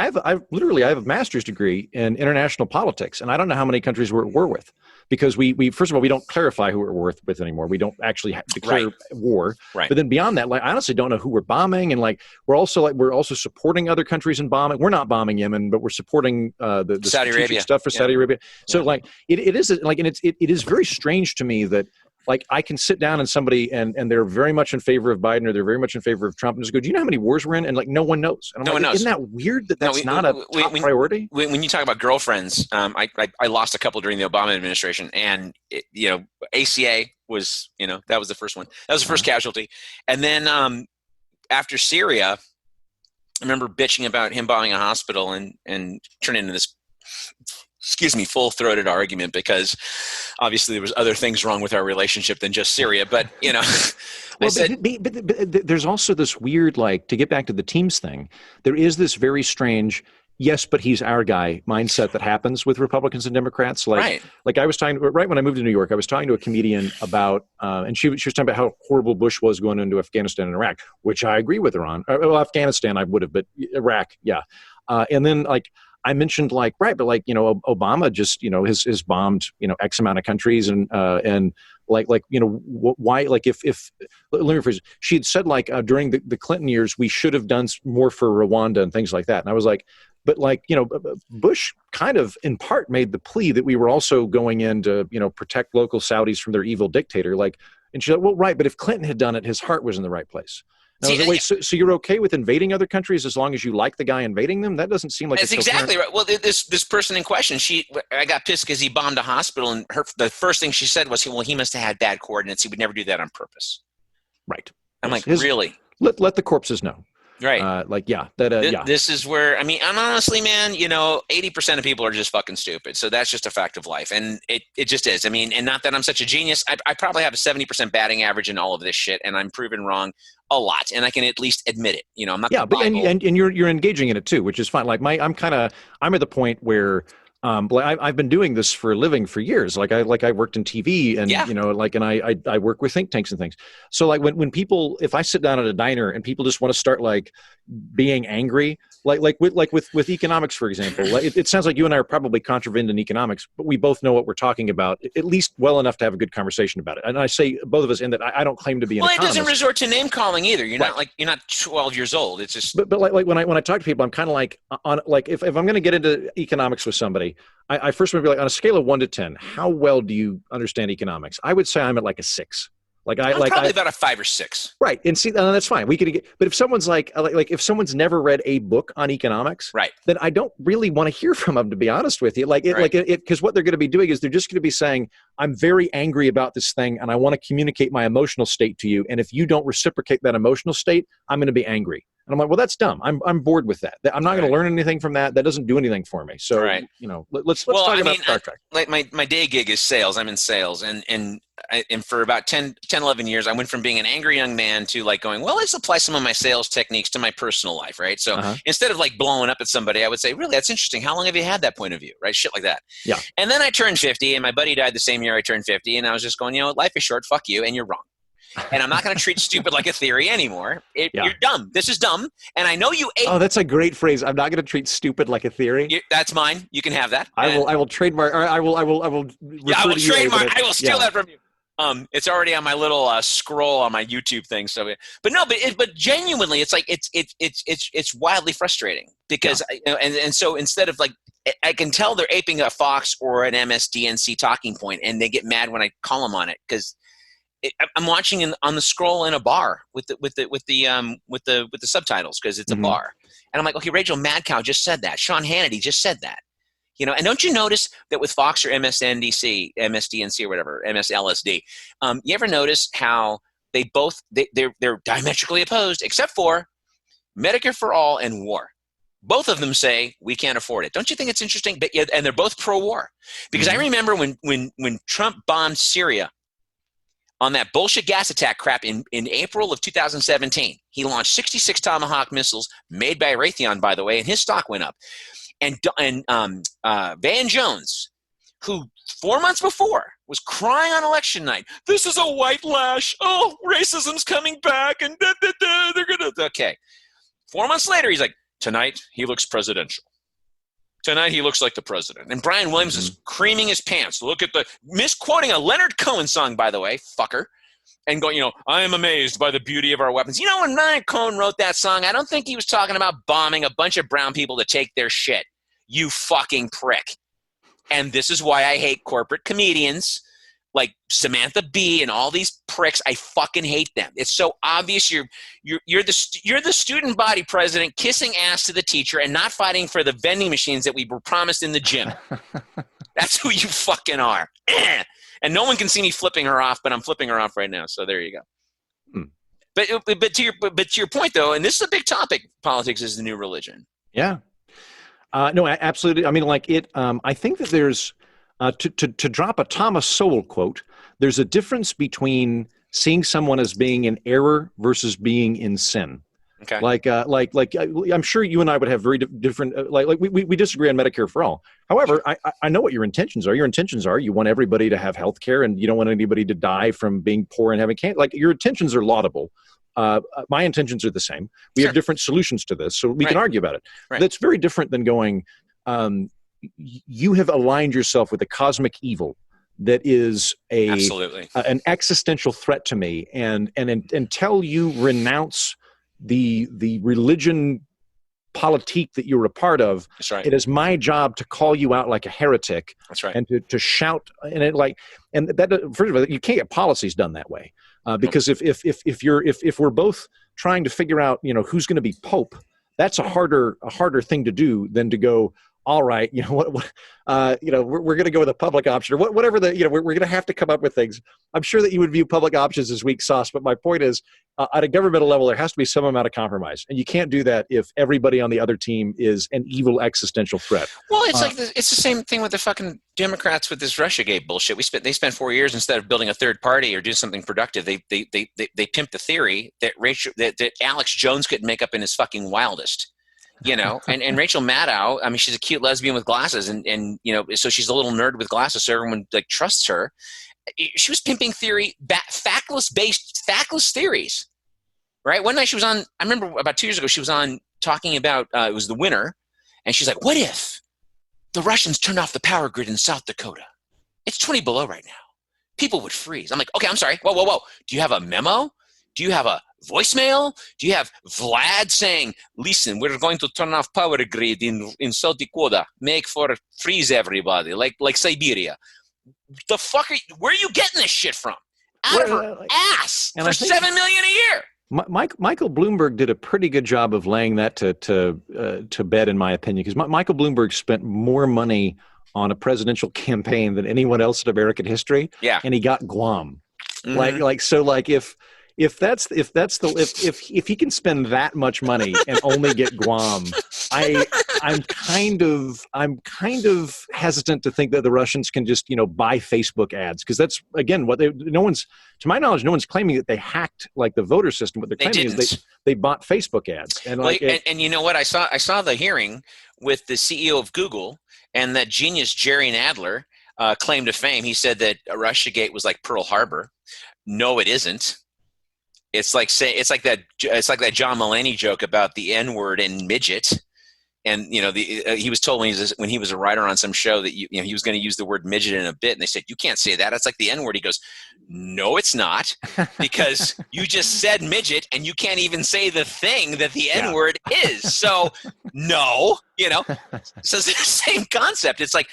have a master's degree in international politics, and I don't know how many countries we're with, because we first of all, we don't clarify who we're with anymore. We don't actually declare war. Right. But then beyond that, I honestly don't know who we're bombing, and we're also supporting other countries in bombing. We're not bombing Yemen, but we're supporting the Saudi Arabia stuff for Saudi Arabia. So it is very strange to me that. I can sit down and somebody and they're very much in favor of Biden, or they're very much in favor of Trump, and just go, do you know how many wars we're in? And no one knows. And no one knows. Isn't that weird that's not a top priority? When you talk about girlfriends, I lost a couple during the Obama administration, and ACA was, that was the first one. That was the first casualty. And then after Syria, I remember bitching about him bombing a hospital and turning into this full-throated argument, because obviously there was other things wrong with our relationship than just Syria. But, but there's also this weird, to get back to the teams thing, there is this very strange, yes, but he's our guy mindset that happens with Republicans and Democrats. I was talking, right when I moved to New York, I was talking to a comedian about, and she was talking about how horrible Bush was going into Afghanistan and Iraq, which I agree with her on. Well, Afghanistan I would have, but Iraq, yeah. And then I mentioned Obama just, has bombed, X amount of countries and why, if let me rephrase it. She had said during the Clinton years, we should have done more for Rwanda and things like that. And I was like, but Bush kind of in part made the plea that we were also going in to, protect local Saudis from their evil dictator. And she said, well, right. But if Clinton had done it, his heart was in the right place. And I was like, wait, so you're okay with invading other countries as long as you like the guy invading them? That doesn't seem like that's exactly right. Well, this person in question, I got pissed because he bombed a hospital, and the first thing she said was, well, he must have had bad coordinates. He would never do that on purpose. Right. I'm really? Let the corpses know. Right. This is where, I'm honestly, man, 80% of people are just fucking stupid. So that's just a fact of life. And it just is. And not that I'm such a genius. I probably have a 70% batting average in all of this shit, and I'm proven wrong a lot. And I can at least admit it. I'm not. Yeah, but and you're engaging in it too, which is fine. I'm at the point where I've been doing this for a living for years. I worked in TV and, and I work with think tanks and things. So when people, if I sit down at a diner and people just want to start being angry, with economics, for example, it sounds like you and I are probably contravened in economics, but we both know what we're talking about, at least well enough to have a good conversation about it. And I say both of us in that I don't claim to be an economist. Well, it doesn't resort to name calling either. You're not you're not 12 years old. It's just, but when I talk to people, I'm kind of if I'm going to get into economics with somebody, I first want to be on a scale of 1 to 10, how well do you understand economics? I would say I'm at a 6. Probably about a 5 or 6. Right. And see, that's fine. We could get, but if someone's if someone's never read a book on economics, right, then I don't really want to hear from them, to be honest with you. Because what they're going to be doing is they're just going to be saying, I'm very angry about this thing and I want to communicate my emotional state to you. And if you don't reciprocate that emotional state, I'm going to be angry. And I'm like, well, that's dumb. I'm bored with that. I'm not going to learn anything from that. That doesn't do anything for me. So, let's talk about Star Trek. My day gig is sales. I'm in sales. And for about 10, 11 years, I went from being an angry young man to going, well, let's apply some of my sales techniques to my personal life, right? So instead of blowing up at somebody, I would say, really, that's interesting. How long have you had that point of view, right? Shit like that. Yeah. And then I turned 50, and my buddy died the same year I turned 50, and I was just going, life is short. Fuck you, and you're wrong. and I'm not going to treat stupid like a theory anymore. Yeah. You're dumb. This is dumb, and I know you ate. Oh, that's a great phrase. I'm not going to treat stupid like a theory. That's mine. You can have that. I will trademark. Or I will Yeah, I will trademark. I will steal yeah. that from you. It's already on my little scroll on my YouTube thing. So, but genuinely, it's like it's wildly frustrating because and so instead of like, I can tell they're aping a Fox or an MSDNC talking point, and they get mad when I call them on it because I'm watching on the scroll in a bar with the subtitles because it's a bar, and I'm like, okay, Rachel Madcow just said that. Sean Hannity just said that. And don't you notice that with Fox or MSDNC or whatever, MSLSD, you ever notice how they're diametrically opposed except for Medicare for all and war? Both of them say we can't afford it. Don't you think it's interesting? And they're both pro-war. Because I remember when Trump bombed Syria on that bullshit gas attack crap in April of 2017, he launched 66 Tomahawk missiles made by Raytheon, by the way, and his stock went up. And Van Jones, who 4 months before was crying on election night, this is a white lash. Oh, racism's coming back, and they're gonna. Okay, 4 months later, he's like, tonight he looks presidential. Tonight he looks like the president. And Brian Williams is creaming his pants. Look at the misquoting a Leonard Cohen song, by the way, fucker. And going, I am amazed by the beauty of our weapons. When Leonard Cohen wrote that song, I don't think he was talking about bombing a bunch of brown people to take their shit. You fucking prick. And this is why I hate corporate comedians like Samantha Bee and all these pricks. I fucking hate them. It's so obvious you're the student body president kissing ass to the teacher and not fighting for the vending machines that we were promised in the gym. That's who you fucking are. And no one can see me flipping her off, but I'm flipping her off right now. So there you go. But to your point though, and this is a big topic, politics is the new religion. Yeah. No, absolutely. I mean, like it. I think that there's to drop a Thomas Sowell quote. There's a difference between seeing someone as being in error versus being in sin. Okay. Like I'm sure you and I would have very different. We disagree on Medicare for all. However, I know what your intentions are. Your intentions are you want everybody to have health care and you don't want anybody to die from being poor and having cancer. Like your intentions are laudable. My intentions are the same. We have different solutions to this, so we can argue about it. Right. That's very different than going, you have aligned yourself with a cosmic evil that is an existential threat to me, and until you renounce the religion politique that you're a part of, that's right. It is my job to call you out like a heretic. That's right. And to shout and that first of all, you can't get policies done that way. Because if we're both trying to figure out, who's going to be Pope, that's a harder thing to do than to go, all right, we're going to go with a public option or whatever we're going to have to come up with things. I'm sure that you would view public options as weak sauce, but my point is, at a governmental level, there has to be some amount of compromise, and you can't do that if everybody on the other team is an evil existential threat. Well, it's the same thing with the fucking Democrats with this Russiagate bullshit. They spent 4 years instead of building a third party or doing something productive. They pimped the theory that that Alex Jones couldn't make up in his fucking wildest. And Rachel Maddow, I mean, she's a cute lesbian with glasses and so she's a little nerd with glasses, so everyone trusts her. She was pimping factless theories, right? One night she was on, I remember about 2 years ago, she was on talking about, it was the winter, and she's like, what if the Russians turned off the power grid in South Dakota? It's 20 below right now. People would freeze. I'm like, okay, I'm sorry. Whoa. Do you have a memo? Do you have a voicemail? Do you have Vlad saying, listen, we're going to turn off power grid in South Dakota, make for freeze everybody, like Siberia? The fuck where are you getting this shit from? Out of her ass for $7 million a year. Michael Bloomberg did a pretty good job of laying that to bed, in my opinion, because Michael Bloomberg spent more money on a presidential campaign than anyone else in American history. Yeah, and he got Guam. Mm-hmm. If he can spend that much money and only get Guam, I'm kind of hesitant to think that the Russians can just buy Facebook ads, because that's again what to my knowledge, no one's claiming that they hacked like the voter system. What they're claiming is they bought Facebook ads. And you know what? I saw the hearing with the CEO of Google, and that genius Jerry Nadler claim to fame. He said that Russiagate was like Pearl Harbor. No, it isn't. it's like that John Mulaney joke about the N-word and midget. And he was told when he was a writer on some show that he was going to use the word midget in a bit, and they said you can't say that. It's like the N-word. He goes, no, it's not, because you just said midget, and you can't even say the thing that the N-word is. So no, so it's the same concept. It's like,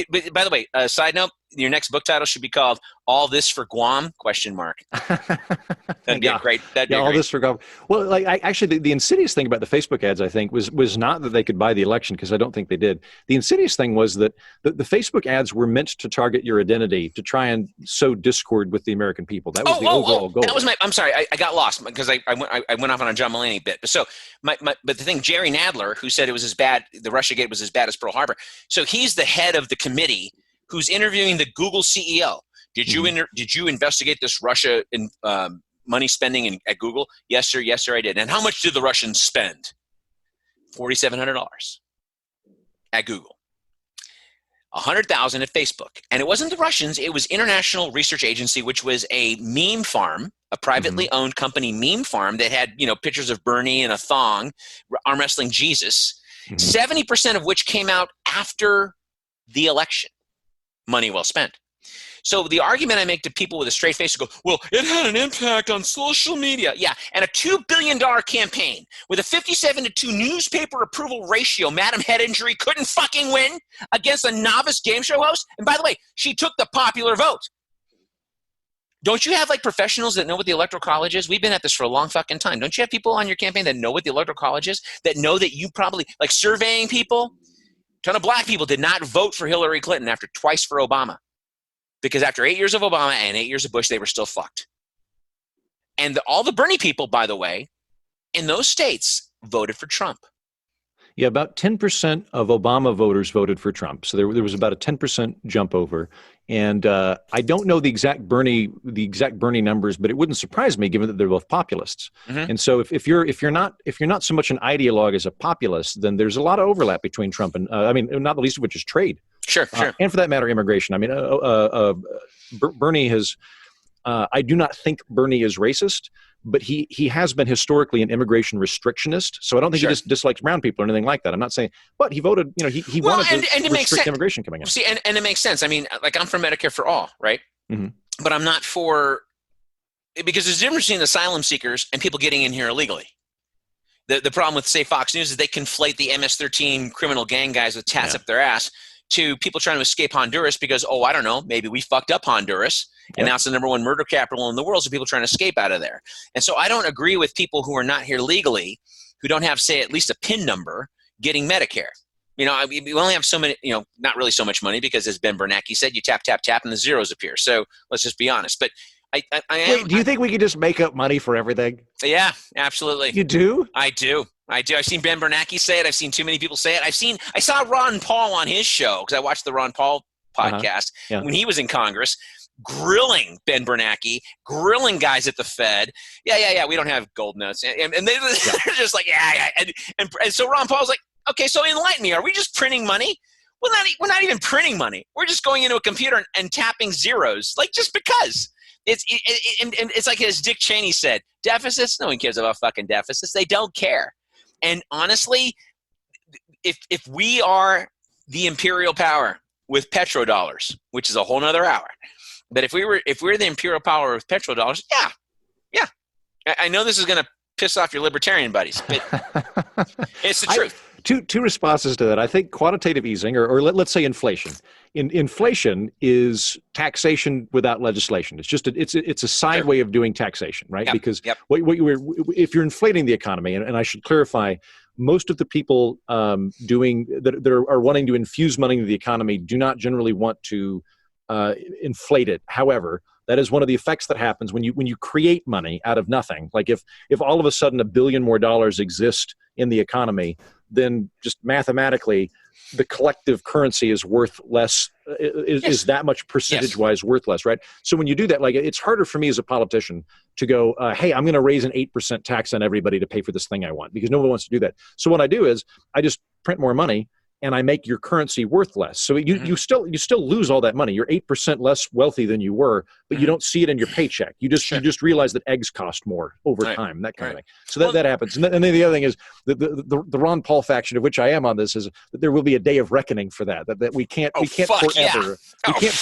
but by the way, side note, your next book title should be called "All This for Guam?" ? That'd be great. All this for Guam. Well, actually, the insidious thing about the Facebook ads, I think, was not that they could buy the election, because I don't think they did. The insidious thing was that the Facebook ads were meant to target your identity, to try and sow discord with the American people. That was the overall goal. That was I'm sorry, I got lost because I went off on a John Mulaney bit. So but the thing, Jerry Nadler, who said it was as bad, the Russiagate was as bad as Pearl Harbor. So he's the head of the committee who's interviewing the Google CEO. Did you investigate this Russia money spending at Google? Yes, sir. Yes, sir, I did. And how much did the Russians spend? $4,700 at Google. $100,000 at Facebook. And it wasn't the Russians. It was International Research Agency, which was a meme farm, a privately owned company meme farm that had, pictures of Bernie in a thong, arm wrestling Jesus, 70% of which came out after the election. Money well spent. So the argument I make to people with a straight face go, well, it had an impact on social media. Yeah, and a $2 billion campaign with a 57-2 newspaper approval ratio, Madam Head Injury couldn't fucking win against a novice game show host. And by the way, she took the popular vote. Don't you have professionals that know what the Electoral College is? We've been at this for a long fucking time. Don't you have people on your campaign that know what the Electoral College is, that know that you probably, surveying people? A ton of black people did not vote for Hillary Clinton after twice for Obama, because after 8 years of Obama and 8 years of Bush, they were still fucked. And all the Bernie people, by the way, in those states voted for Trump. Yeah, about 10% of Obama voters voted for Trump. So there was about a 10% jump over. And I don't know the exact Bernie numbers, but it wouldn't surprise me, given that they're both populists. And so if you're not so much an ideologue as a populist, then there's a lot of overlap between Trump and not the least of which is trade. Sure. And for that matter, immigration. Bernie has. I do not think Bernie is racist, but he has been historically an immigration restrictionist. So I don't think he just dislikes brown people or anything like that. I'm not saying, but he voted. He wanted to restrict immigration coming in. See, and it makes sense. I mean, I'm for Medicare for all, right? But I'm not for, because there's a difference between asylum seekers and people getting in here illegally. The problem with, say, Fox News is they conflate the MS-13 criminal gang guys with tats up their ass to people trying to escape Honduras because, I don't know, maybe we fucked up Honduras, and now it's the number one murder capital in the world, so people trying to escape out of there. And so I don't agree with people who are not here legally, who don't have, say, at least a PIN number, getting Medicare. We only have so many, not really so much money, because as Ben Bernanke said, you tap, tap, tap, and the zeros appear. So let's just be honest. But Wait, do you think we could just make up money for everything? Yeah, absolutely. You do? I do. I've seen Ben Bernanke say it. I've seen too many people say it. I saw Ron Paul on his show, because I watched the Ron Paul podcast when he was in Congress, grilling Ben Bernanke, grilling guys at the Fed. Yeah. We don't have gold notes. And they're just like, yeah. And so Ron Paul's like, okay, so enlighten me. Are we just printing money? Well, we're not even printing money. We're just going into a computer and tapping zeros, just because. It's like, as Dick Cheney said, deficits, no one cares about fucking deficits. They don't care. And honestly, if we are the imperial power with petrodollars, which is a whole nother hour, but if we're the imperial power with petrodollars, yeah. I know this is going to piss off your libertarian buddies, but it's the truth. Two responses to that. I think quantitative easing, or let's say inflation. Inflation is taxation without legislation. It's just it's a side way of doing taxation, right? Because if you're inflating the economy, and I should clarify, most of the people that are wanting to infuse money into the economy do not generally want to inflate it. However, that is one of the effects that happens when you create money out of nothing. Like if all of a sudden $1 billion more exist in the economy, then just mathematically, the collective currency is worth less, is that much percentage-wise worth less, right? So when you do that, it's harder for me as a politician to go, hey, I'm going to raise an 8% tax on everybody to pay for this thing I want, because no one wants to do that. So what I do is I just print more money, and I make your currency worth less. So you still lose all that money. You're 8% less wealthy than you were, but you don't see it in your paycheck. You just realize that eggs cost more over time, that kind of thing. So that happens. And then the other thing is the Ron Paul faction, of which I am on this, is that there will be a day of reckoning for that. That we can't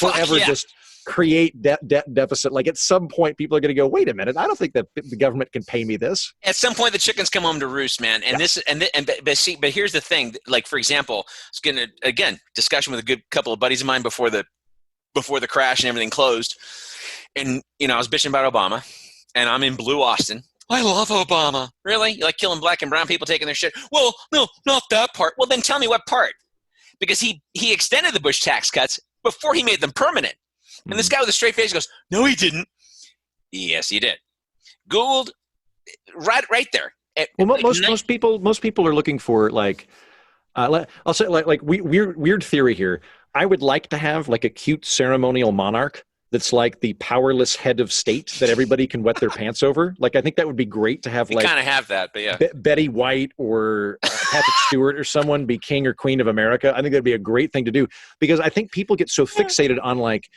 forever just create debt deficit. Like at some point, people are going to go, wait a minute, I don't think that the government can pay me this. At some point, the chickens come home to roost, man. And but here's the thing. Like, for example, I was getting again discussion with a good couple of buddies of mine before the crash and everything closed, and I was bitching about Obama, and I'm in Blue Austin. I love Obama. Really? You like killing black and brown people, taking their shit? Well, no, not that part. Well, then tell me what part. Because he extended the Bush tax cuts before he made them permanent. And this guy with a straight face goes, no, he didn't. Yes, he did. Googled right there. Well, most people are looking for like, I'll say like weird theory here. I would like to have like a cute ceremonial monarch that's like the powerless head of state that everybody can wet their pants over. Like, I think that would be great to have. You kind of have that, but yeah. Betty White or Patrick Stewart or someone be king or queen of America. I think that'd be a great thing to do, because I think people get so fixated on like,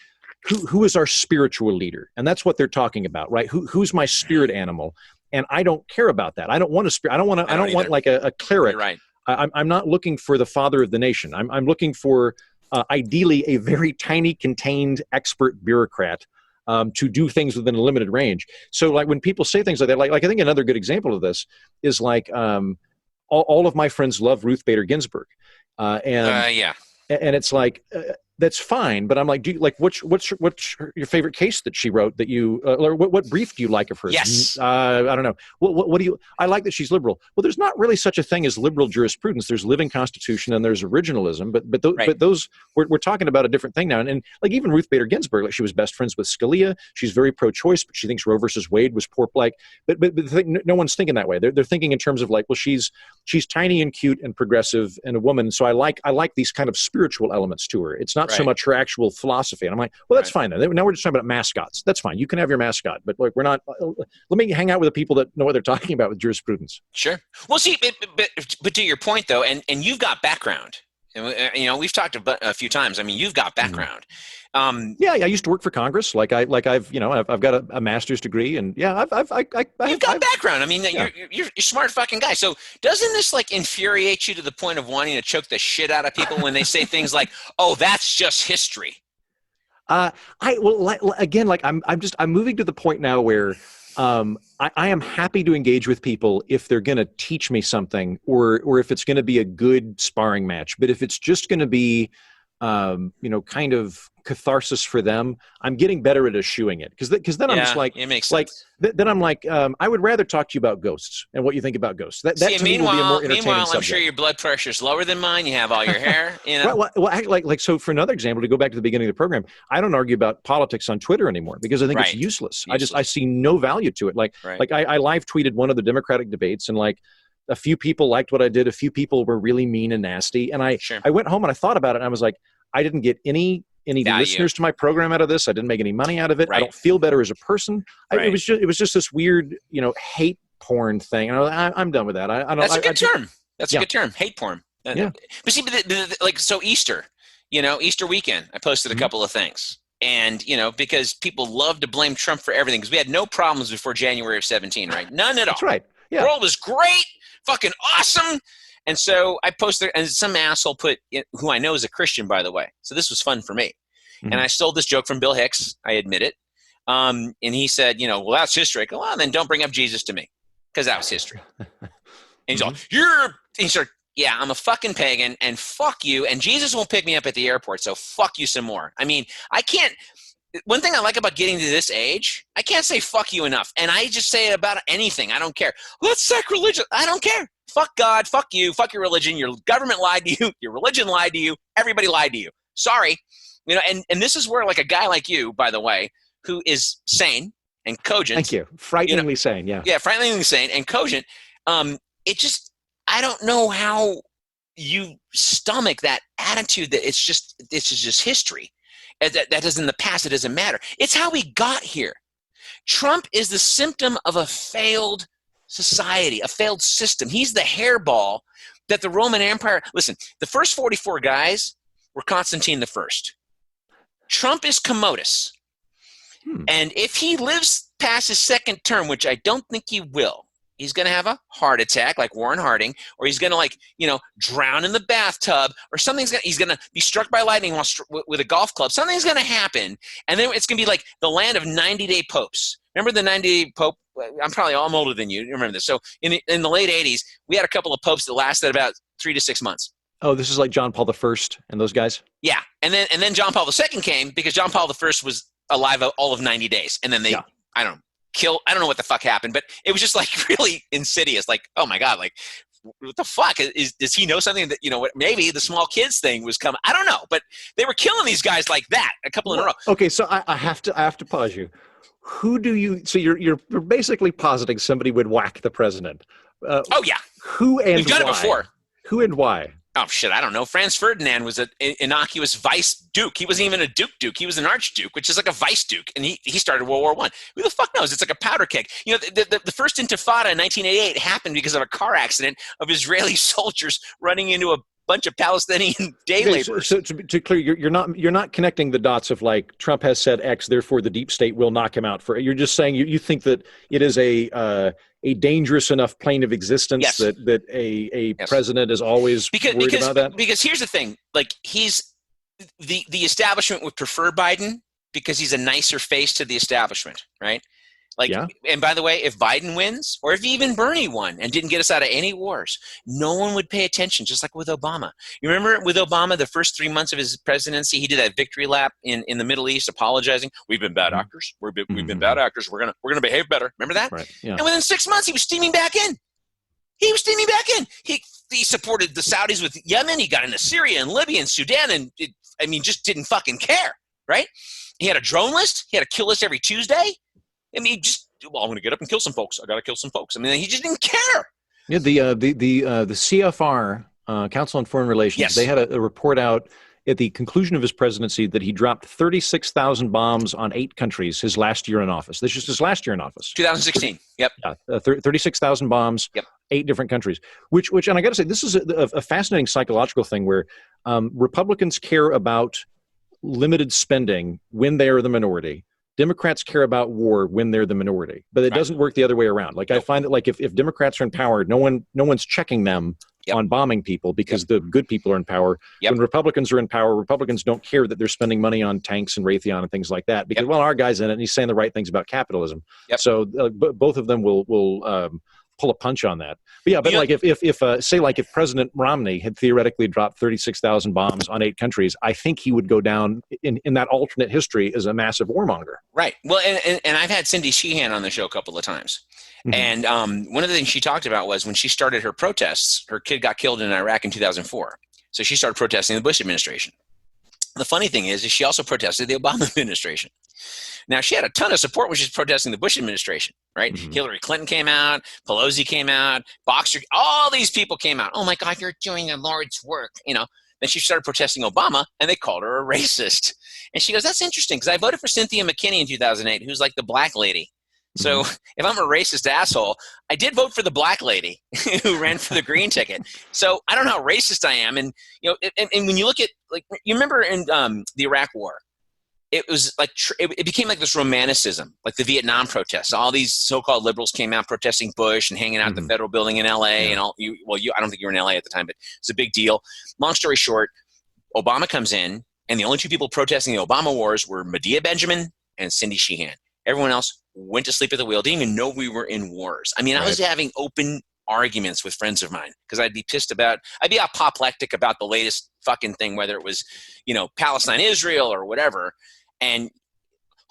who is our spiritual leader? And that's what they're talking about, right? Who's my spirit animal? And I don't care about that. I don't want a spirit. I don't want like a cleric. You're right. I'm not looking for the father of the nation. I'm looking for ideally a very tiny, contained, expert bureaucrat to do things within a limited range. So like when people say things like that, like I think another good example of this is like all of my friends love Ruth Bader Ginsburg. And it's like, that's fine, but I'm like, what's your favorite case that she wrote that you, or what brief do you like of hers? Yes. I don't know. What do you? I like that she's liberal. Well, there's not really such a thing as liberal jurisprudence. There's living constitution and there's originalism, but those we're talking about a different thing now. And like even Ruth Bader Ginsburg, like she was best friends with Scalia. She's very pro-choice, but she thinks Roe versus Wade was poor. Like, but no one's thinking that way. They're thinking in terms of like, well, she's tiny and cute and progressive and a woman, so I like these kind of spiritual elements to her. It's not so much her actual philosophy. And I'm like, well, that's fine then. Now we're just talking about mascots. That's fine. You can have your mascot, but like we're not. Let me hang out with the people that know what they're talking about with jurisprudence. Sure. Well, see, but to your point though, and you've got background. We've talked about a few times. I mean, you've got background. Yeah, I used to work for Congress. Like I've got a master's degree, and yeah, you've got background. I mean, you're a smart fucking guy. So doesn't this like infuriate you to the point of wanting to choke the shit out of people when they say things like, "Oh, that's just history"? I'm moving to the point now where I am happy to engage with people if they're going to teach me something, or if it's going to be a good sparring match. But if it's just going to be, kind of catharsis for them, I'm getting better at eschewing it. Because then I'm just like, it makes sense. Then I'm like, I would rather talk to you about ghosts and what you think about ghosts. That to me will be a more entertaining meanwhile, subject. I'm sure your blood pressure is lower than mine. You have all your hair. So for another example, to go back to the beginning of the program, I don't argue about politics on Twitter anymore because I think it's useless. I see no value to it. I live tweeted one of the Democratic debates, and like a few people liked what I did. A few people were really mean and nasty. And I went home and I thought about it, and I was like, I didn't get any listeners to my program out of this. I didn't make any money out of it. I don't feel better as a person. It was just this weird, hate porn thing. And I'm done with that. That's a good term. That's a good term. Hate porn. Yeah. But see, so Easter, Easter weekend, I posted a couple of things. And, because people love to blame Trump for everything, because we had no problems before January of 17, right? None at all. That's right. Yeah. The world was great, fucking awesome. And so I posted, and some asshole put, who I know is a Christian, by the way. So this was fun for me. Mm-hmm. And I stole this joke from Bill Hicks. I admit it. And he said, well, that's history. I go, well, then don't bring up Jesus to me, because that was history. And he's all, yeah, I'm a fucking pagan, and fuck you. And Jesus won't pick me up at the airport, so fuck you some more. I mean, I can't. One thing I like about getting to this age, I can't say fuck you enough. And I just say it about anything. I don't care. Let's sacrilegious. I don't care. Fuck God, fuck you, fuck your religion. Your government lied to you. Your religion lied to you. Everybody lied to you. Sorry. And this is where like a guy like you, by the way, who is sane and cogent. Thank you. Frighteningly sane, yeah. Yeah, frighteningly sane and cogent. It just, I don't know how you stomach that attitude that it's just history. That doesn't, in the past, it doesn't matter. It's how we got here. Trump is the symptom of a failed society, a failed system. He's the hairball that the Roman Empire, listen, the first 44 guys were Constantine the First. Trump is Commodus. And if he lives past his second term, which I don't think he will, he's going to have a heart attack like Warren Harding, or he's going to drown in the bathtub, or he's going to be struck by lightning with a golf club. Something's going to happen. And then it's going to be like the land of 90-day popes. Remember the 90-day pope? I'm older than you. You remember this. So in the late 80s, we had a couple of popes that lasted about 3 to 6 months. Oh, this is like John Paul I and those guys? Yeah. And then John Paul II came because John Paul I was alive all of 90 days. And then they, I don't know what the fuck happened, but it was just like really insidious. Like, oh my God, like what the fuck does he know something that, maybe the small kids thing was coming. I don't know, but they were killing these guys like that a couple in a row. Okay. So I have to pause you. Who do you, so you're basically positing somebody would whack the president. Oh yeah. Who and We've done why? it before. Who and why? Oh shit, I don't know. Franz Ferdinand was an innocuous vice duke. He wasn't even a duke. He was an archduke, which is like a vice duke, and he started World War I. Who the fuck knows? It's like a powder keg. The first Intifada in 1988 happened because of a car accident of Israeli soldiers running into a bunch of Palestinian day laborers. So to be clear, you're not connecting the dots of like Trump has said X, therefore the deep state will knock him out. You're just saying you think that it is a dangerous enough plane of existence that a president is always worried about that? Because here's the thing, like he's the establishment would prefer Biden because he's a nicer face to the establishment, right? Like, and by the way, if Biden wins, or if even Bernie won and didn't get us out of any wars, no one would pay attention, just like with Obama. You remember with Obama, the first 3 months of his presidency, he did that victory lap in the Middle East, apologizing. We've been bad actors. We've been bad actors. We're gonna behave better. Remember that? Right. Yeah. And within 6 months, he was steaming back in. He supported the Saudis with Yemen. He got into Syria and Libya and Sudan, and just didn't fucking care, right? He had a drone list. He had a kill list every Tuesday. I'm going to get up and kill some folks. I got to kill some folks. He just didn't care. Yeah, the CFR, Council on Foreign Relations, they had a report out at the conclusion of his presidency that he dropped 36,000 bombs on 8 countries his last year in office. This is his last year in office. 2016. Yep. 36,000 bombs, 8 different countries. Which, and I got to say, this is a fascinating psychological thing where Republicans care about limited spending when they are the minority. Democrats care about war when they're the minority, but it doesn't work the other way around. Like I find that like if Democrats are in power, no one's checking them on bombing people because the good people are in power. When Republicans are in power, Republicans don't care that they're spending money on tanks and Raytheon and things like that because our guy's in it and he's saying the right things about capitalism. So both of them will pull a punch on that. But if President Romney had theoretically dropped 36,000 bombs on 8 countries, I think he would go down in that alternate history as a massive warmonger. Right. Well, and I've had Cindy Sheehan on the show a couple of times. And one of the things she talked about was when she started her protests, her kid got killed in Iraq in 2004. So she started protesting the Bush administration. The funny thing is she also protested the Obama administration. Now, she had a ton of support when she was protesting the Bush administration, right? Hillary Clinton came out, Pelosi came out, Boxer, all these people came out. Oh, my God, you're doing the Lord's work, Then she started protesting Obama, and they called her a racist. And she goes, that's interesting, because I voted for Cynthia McKinney in 2008, who's like the black lady. So if I'm a racist asshole, I did vote for the black lady who ran for the green ticket. So I don't know how racist I am. And, and when you look at, like, you remember in the Iraq War, it was like it became like this romanticism, like the Vietnam protests. All these so-called liberals came out protesting Bush and hanging out at the federal building in L.A. and all. I don't think you were in L.A. at the time, but it's a big deal. Long story short, Obama comes in, and the only 2 people protesting the Obama wars were Medea Benjamin and Cindy Sheehan. Everyone else went to sleep at the wheel. Didn't even know we were in wars. I was having open arguments with friends of mine because I'd be apoplectic about the latest fucking thing, whether it was, Palestine, Israel, or whatever. And,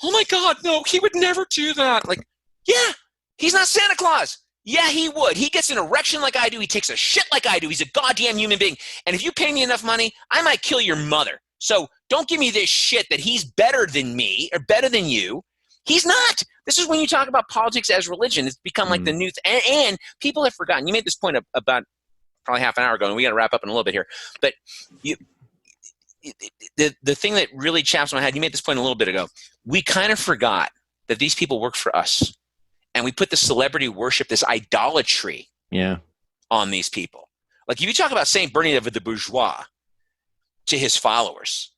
oh my God, no, he would never do that. Like, yeah, he's not Santa Claus. Yeah, he would. He gets an erection like I do. He takes a shit like I do. He's a goddamn human being. And if you pay me enough money, I might kill your mother. So don't give me this shit that he's better than me or better than you. He's not. This is when you talk about politics as religion. It's become like the new and people have forgotten. You made this point about probably half an hour ago, and we got to wrap up in a little bit here. But the thing that really chaps my head, you made this point a little bit ago. We kind of forgot that these people work for us, and we put the celebrity worship, this idolatry, on these people. Like if you talk about Saint Bernie of the bourgeois to his followers,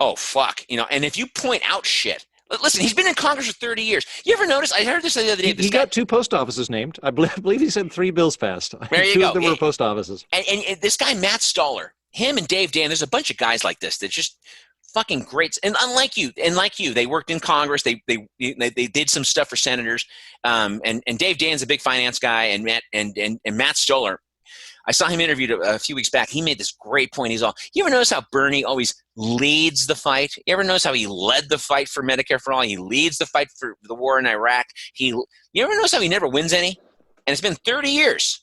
oh fuck, and if you point out shit. Listen, he's been in Congress for 30 years. You ever notice? I heard this the other day. He got 2 post offices named. I believe he said 3 bills passed. There you 2 go. of them were post offices. And this guy, Matt Stoller, him and Dave Dan, there's a bunch of guys like this that just fucking great. And unlike you, they worked in Congress. They did some stuff for senators. And Dave Dan's a big finance guy, and Matt Stoller. I saw him interviewed a few weeks back. He made this great point. You ever notice how Bernie always leads the fight? You ever notice how he led the fight for Medicare for all? He leads the fight for the war in Iraq. You ever notice how he never wins any? And it's been 30 years.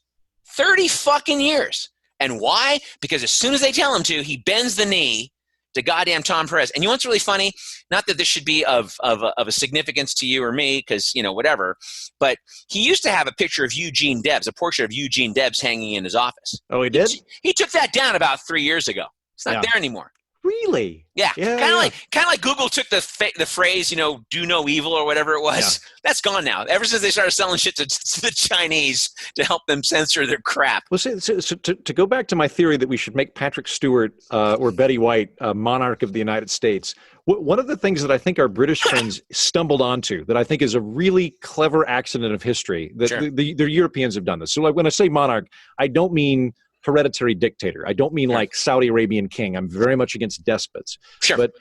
30 fucking years. And why? Because as soon as they tell him to, he bends the knee to goddamn Tom Perez. And you know what's really funny? Not that this should be of a significance to you or me, because, whatever, but he used to have a picture of Eugene Debs, a portrait of Eugene Debs hanging in his office. Oh, he did? He took that down about 3 years ago. It's not there anymore. Really? Yeah. Kind of like Google took the phrase, do no evil or whatever it was. Yeah. That's gone now. Ever since they started selling shit to the Chinese to help them censor their crap. Well, so to go back to my theory that we should make Patrick Stewart or Betty White monarch of the United States, one of the things that I think our British friends stumbled onto that I think is a really clever accident of history, that Sure. the Europeans have done this. So like when I say monarch, I don't mean hereditary dictator. I don't mean like Saudi Arabian king. I'm very much against despots. Sure. But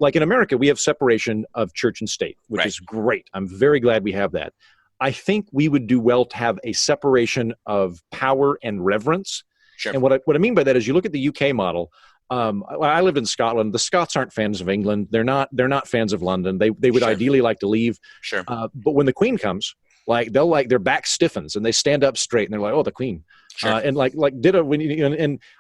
like in America, we have separation of church and state, which is great. I'm very glad we have that. I think we would do well to have a separation of power and reverence. Sure. And what I mean by that is you look at the UK model. I lived in Scotland. The Scots aren't fans of England. They're not fans of London. They would ideally like to leave. Sure. But when the Queen comes, their back stiffens and they stand up straight and they're like, oh, the Queen. Sure. And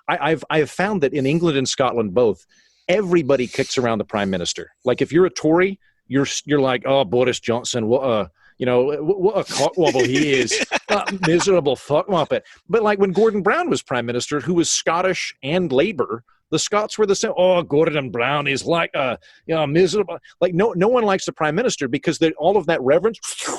I have found that in England and Scotland both, everybody kicks around the prime minister. Like if you're a Tory, you're like, oh, Boris Johnson, what a cockwobble he is, miserable fuck muppet. But like when Gordon Brown was prime minister, who was Scottish and Labour, the Scots were the same. Oh, Gordon Brown is like miserable. Like no one likes the prime minister because all of that reverence,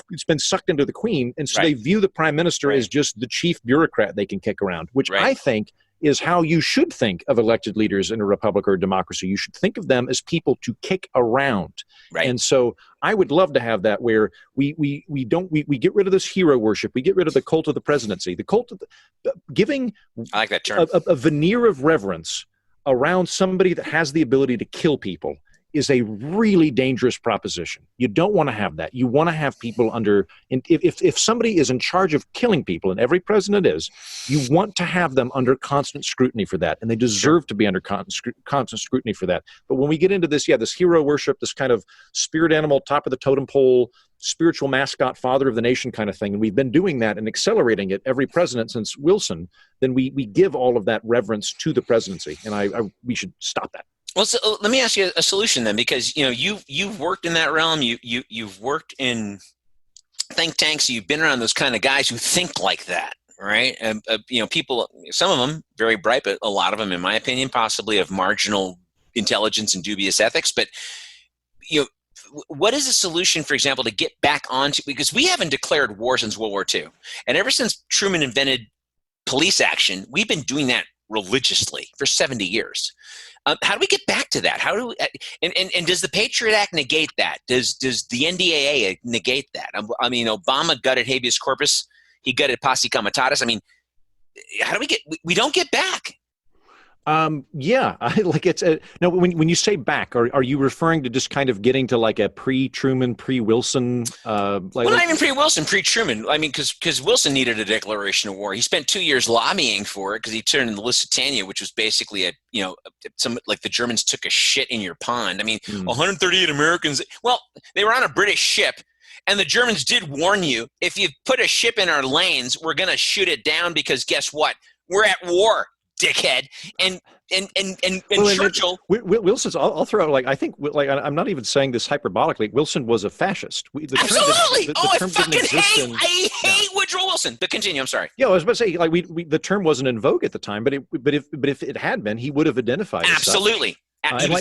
it's been sucked into the Queen, and so they view the prime minister as just the chief bureaucrat they can kick around, which I think is how you should think of elected leaders in a republic or a democracy. You should think of them as people to kick around. Right. And so I would love to have that where we get rid of this hero worship. We get rid of the cult of the presidency, the cult of giving I like that term. A veneer of reverence around somebody that has the ability to kill people is a really dangerous proposition. You don't want to have that. You want to have people under, if somebody is in charge of killing people, and every president is, you want to have them under constant scrutiny for that, and they deserve to be under constant scrutiny for that. But when we get into this, this hero worship, this kind of spirit animal, top of the totem pole, spiritual mascot, father of the nation kind of thing, and we've been doing that and accelerating it every president since Wilson, then we give all of that reverence to the presidency, and we should stop that. Well, so let me ask you a solution then, because you've worked in that realm. You've worked in think tanks. You've been around those kind of guys who think like that, right? And people, some of them very bright, but a lot of them, in my opinion, possibly of marginal intelligence and dubious ethics. But what is the solution, for example, to get back onto? Because we haven't declared war since World War II, and ever since Truman invented police action, we've been doing that religiously for 70 years. How do we get back to that? How do we, and does the Patriot Act negate that? Does the NDAA negate that? I mean, Obama gutted habeas corpus. He gutted posse comitatus. I mean, how do we don't get back? Now when you say back, are you referring to just kind of getting to like a pre-Truman, pre-Wilson? Not even pre-Wilson, pre-Truman. I mean, because Wilson needed a declaration of war. He spent 2 years lobbying for it because he turned in the Lusitania, which was basically some like the Germans took a shit in your pond. I mean, 138 Americans. Well, they were on a British ship. And the Germans did warn you, if you put a ship in our lanes, we're going to shoot it down because guess what? We're at war, dickhead. And Churchill. Wilson's. I'll throw out I think I'm not even saying this hyperbolically. Wilson was a fascist. Absolutely. I hate Woodrow Wilson. But continue. I'm sorry. Yeah, I was about to say the term wasn't in vogue at the time, but if it had been, he would have identified. Absolutely. And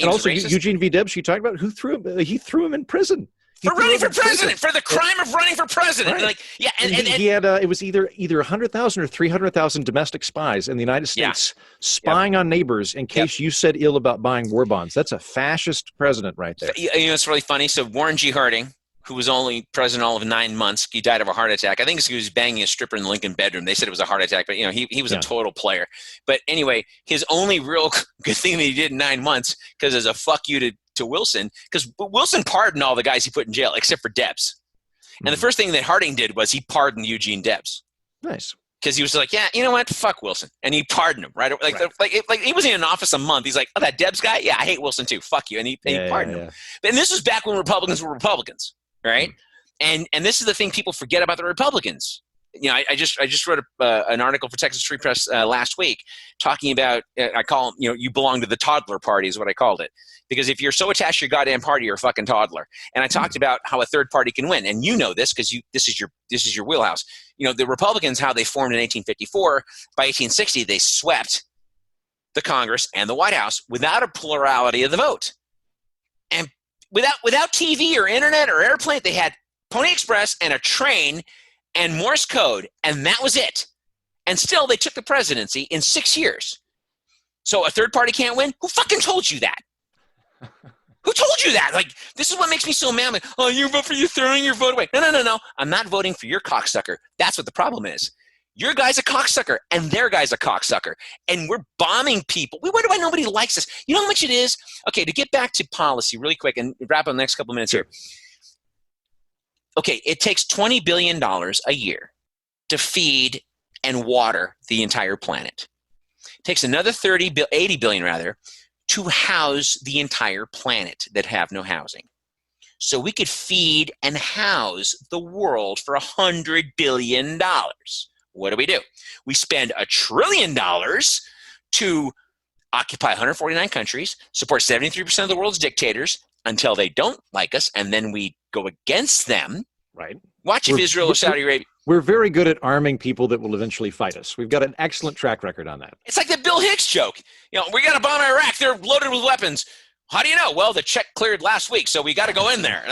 also Eugene V. Debs. You talked about who threw him. He threw him in prison. for running for president, for the crime of running for president. Right. Like, yeah, and he had it was either 100,000 or 300,000 domestic spies in the United States spying on neighbors in case you said ill about buying war bonds. That's a fascist president right there. You know, it's really funny. So Warren G. Harding, who was only president all of 9 months, he died of a heart attack. I think he was banging a stripper in the Lincoln bedroom. They said it was a heart attack, but he was a total player. But anyway, his only real good thing that he did in 9 months, because as a fuck you to Wilson, because Wilson pardoned all the guys he put in jail except for Debs. And the first thing that Harding did was he pardoned Eugene Debs. Nice. Because he was like, yeah, you know what? Fuck Wilson. And he pardoned him, right? Like he wasn't in office a month. He's like, oh, that Debs guy? Yeah, I hate Wilson too. Fuck you. And he pardoned him. And this was back when Republicans were Republicans, right? And this is the thing people forget about the Republicans. You know, I just wrote an article for Texas Free Press last week talking about, I call them, you belong to the toddler party is what I called it. Because if you're so attached to your goddamn party, you're a fucking toddler. And I talked about how a third party can win. And you know this because this is your wheelhouse. The Republicans, how they formed in 1854, by 1860, they swept the Congress and the White House without a plurality of the vote. And without TV or internet or airplane, they had Pony Express and a train and Morse code, and that was it. And still, they took the presidency in 6 years. So a third party can't win? Who fucking told you that? Who told you that? Like, this is what makes me so mad. Like, oh, you vote for you throwing your vote away. No. I'm not voting for your cocksucker. That's what the problem is. Your guy's a cocksucker, and their guy's a cocksucker. And we're bombing people. We wonder why nobody likes us. You know how much it is? Okay, to get back to policy really quick and wrap up the next couple of minutes here. Okay, it takes $20 billion a year to feed and water the entire planet. It takes another $80 billion rather, to house the entire planet that have no housing. So we could feed and house the world for $100 billion. What do? We spend $1 trillion to occupy 149 countries, support 73% of the world's dictators until they don't like us, and then we go against them. Right. Watch if Israel or Saudi Arabia. We're very good at arming people that will eventually fight us. We've got an excellent track record on that. It's like the Bill Hicks joke. We got to bomb Iraq. They're loaded with weapons. How do you know? Well, the check cleared last week, so we got to go in there.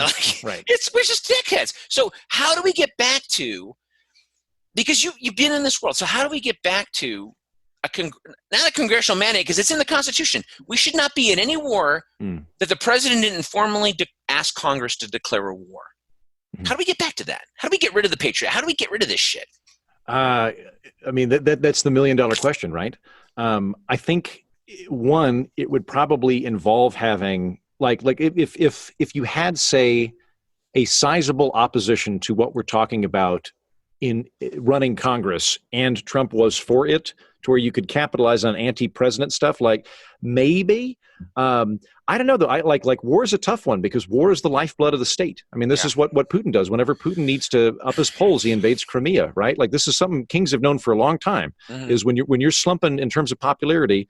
Right. We're just dickheads. So how do we get back to, because you've been in this world, so how do we get back to not a congressional mandate, because it's in the Constitution. We should not be in any war that the president didn't formally ask Congress to declare a war. How do we get back to that? How do we get rid of the Patriot? How do we get rid of this shit? I mean, that's the $1 million question, right? I think one, it would probably involve having like if you had, say, a sizable opposition to what we're talking about in running Congress, and Trump was for it, to where you could capitalize on anti-president stuff, like maybe. I don't know though. I like war is a tough one because war is the lifeblood of the state. I mean, this is what Putin does. Whenever Putin needs to up his polls, he invades Crimea, right? Like this is something kings have known for a long time. Is when you're slumping in terms of popularity,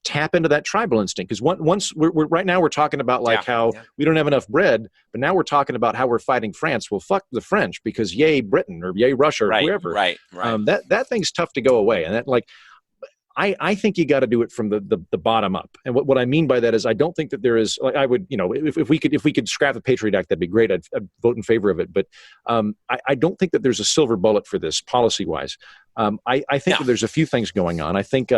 tap into that tribal instinct. Because once we're right now we're talking about how we don't have enough bread, but now we're talking about how we're fighting France. Well, fuck the French because yay Britain or yay Russia or whoever. Right. That thing's tough to go away, and that I think you got to do it from the bottom up. And what I mean by that is I don't think that there is, like, I would, if we could scrap the Patriot Act, that'd be great. I'd vote in favor of it. But I don't think that there's a silver bullet for this policy wise. I think that there's a few things going on. I think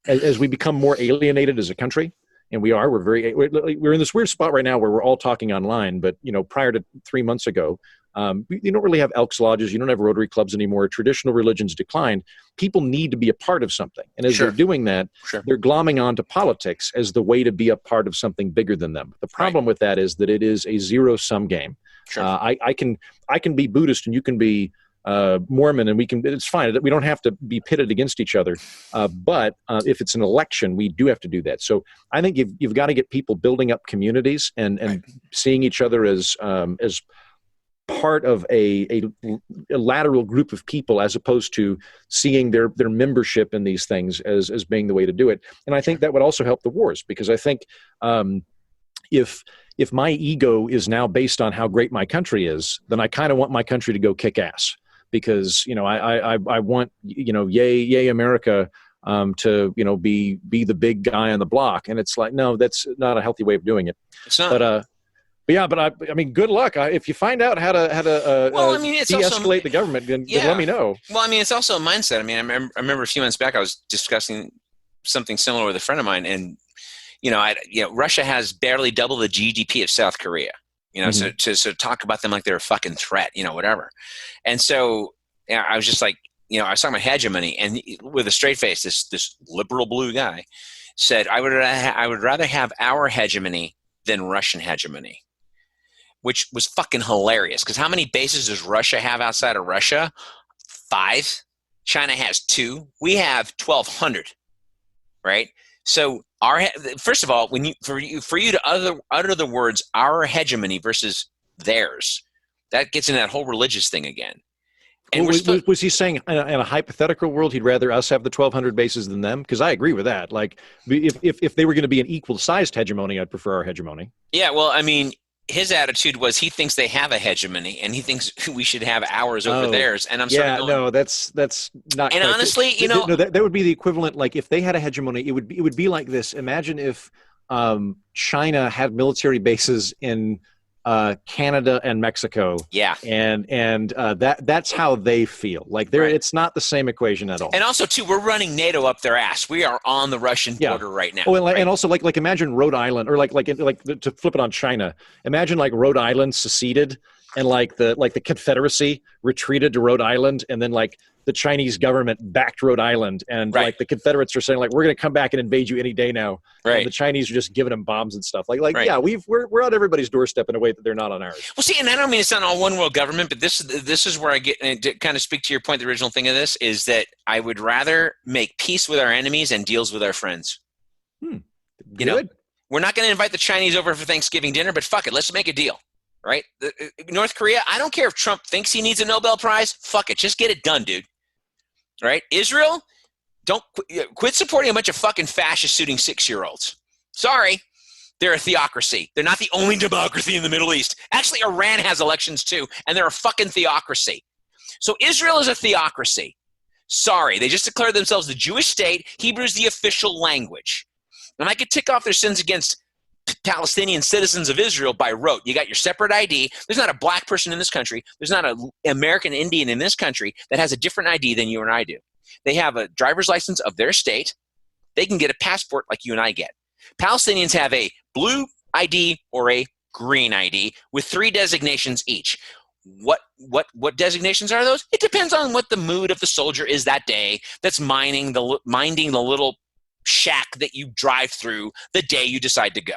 as we become more alienated as a country, and we're in this weird spot right now where we're all talking online, but prior to 3 months ago, you don't really have Elks Lodges. You don't have Rotary clubs anymore. Traditional religions declined. People need to be a part of something. And as they're doing that, they're glomming onto politics as the way to be a part of something bigger than them. The problem with that is that it is a zero-sum game. I can be Buddhist and you can be Mormon, and it's fine. We don't have to be pitted against each other. But if it's an election, we do have to do that. So I think you've got to get people building up communities and seeing each other as part of a lateral group of people, as opposed to seeing their membership in these things as being the way to do it. And I think that would also help the wars, because I think if my ego is now based on how great my country is, then I kind of want my country to go kick ass, because I want yay America to be the big guy on the block, and it's like, no, that's not a healthy way of doing it. It's not. but I mean, good luck. If you find out how to Well, I mean, it's de-escalate also the government, then yeah. let me know. Well, I mean, it's also a mindset. I mean, I remember a few months back I was discussing something similar with a friend of mine, and Russia has barely double the GDP of South Korea. So to talk about them like they're a fucking threat, whatever. And so I was just like, I was talking about hegemony, and with a straight face, this liberal blue guy said, I would rather have our hegemony than Russian hegemony, which was fucking hilarious. Because how many bases does Russia have outside of Russia? 5. China has 2. We have 1,200, right? So first of all, for you to utter the words "our hegemony" versus theirs, that gets into that whole religious thing again. And was he saying in a hypothetical world he'd rather us have the 1,200 bases than them? Because I agree with that. Like, if they were going to be an equal-sized hegemony, I'd prefer our hegemony. Yeah, well, I mean, his attitude was he thinks they have a hegemony, and he thinks we should have ours over theirs. And I'm sort of going, no, that's not. And honestly, that would be the equivalent. Like, if they had a hegemony, it would be like this. Imagine if China had military bases in Canada and Mexico. Yeah, and that's how they feel. Like, it's not the same equation at all. And also, too, we're running NATO up their ass. We are on the Russian border right now. Oh, and also, like imagine Rhode Island, or like to flip it on China. Imagine like Rhode Island seceded, and like the Confederacy retreated to Rhode Island, and then like the Chinese government backed Rhode Island, and like the Confederates are saying like, we're going to come back and invade you any day now. Right. And the Chinese are just giving them bombs and stuff. Yeah, we're on everybody's doorstep in a way that they're not on ours. Well, see, and I don't mean it's not all one world government, but this is where I get to kind of speak to your point. The original thing of this is that I would rather make peace with our enemies and deals with our friends. Good. We're not going to invite the Chinese over for Thanksgiving dinner, but fuck it, let's make a deal. Right? North Korea, I don't care if Trump thinks he needs a Nobel Prize. Fuck it, just get it done, dude. Right? Israel, don't quit supporting a bunch of fucking fascists shooting 6-year-olds. Sorry, they're a theocracy. They're not the only democracy in the Middle East. Actually, Iran has elections too, and they're a fucking theocracy. So Israel is a theocracy. Sorry, they just declared themselves the Jewish state. Hebrew is the official language. And I could tick off their sins against Palestinian citizens of Israel by rote. You got your separate ID. There's not a black person in this country. There's not an American Indian in this country that has a different ID than you and I do. They have a driver's license of their state. They can get a passport like you and I get. Palestinians have a blue ID or a green ID with 3 designations each. What designations are those? It depends on what the mood of the soldier is that day that's minding the little shack that you drive through the day you decide to go.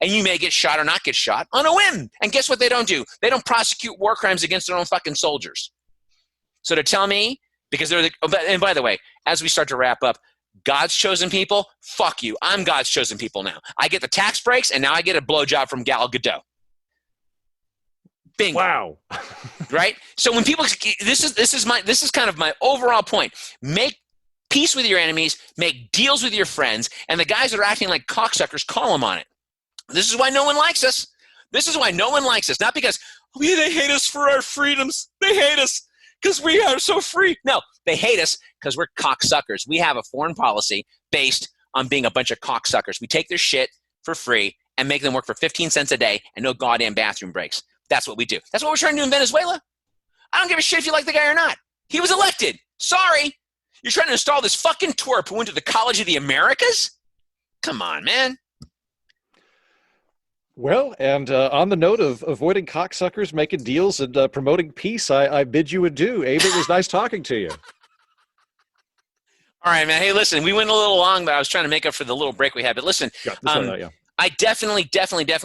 And you may get shot or not get shot on a whim. And guess what they don't do? They don't prosecute war crimes against their own fucking soldiers. So to tell me, because and by the way, as we start to wrap up, God's chosen people, fuck you. I'm God's chosen people now. I get the tax breaks, and now I get a blowjob from Gal Gadot. Bingo. Wow. Right? So when people, this is kind of my overall point. Make peace with your enemies, make deals with your friends, and the guys that are acting like cocksuckers, call them on it. This is why no one likes us. This is why no one likes us. Not because they hate us for our freedoms. They hate us because we are so free. No, they hate us because we're cocksuckers. We have a foreign policy based on being a bunch of cocksuckers. We take their shit for free and make them work for 15 cents a day and no goddamn bathroom breaks. That's what we do. That's what we're trying to do in Venezuela. I don't give a shit if you like the guy or not. He was elected. Sorry. You're trying to install this fucking twerp who went to the College of the Americas? Come on, man. Well, and on the note of avoiding cocksuckers, making deals, and promoting peace, I bid you adieu. Abe, it was nice talking to you. All right, man. Hey, listen, we went a little long, but I was trying to make up for the little break we had. But listen, I definitely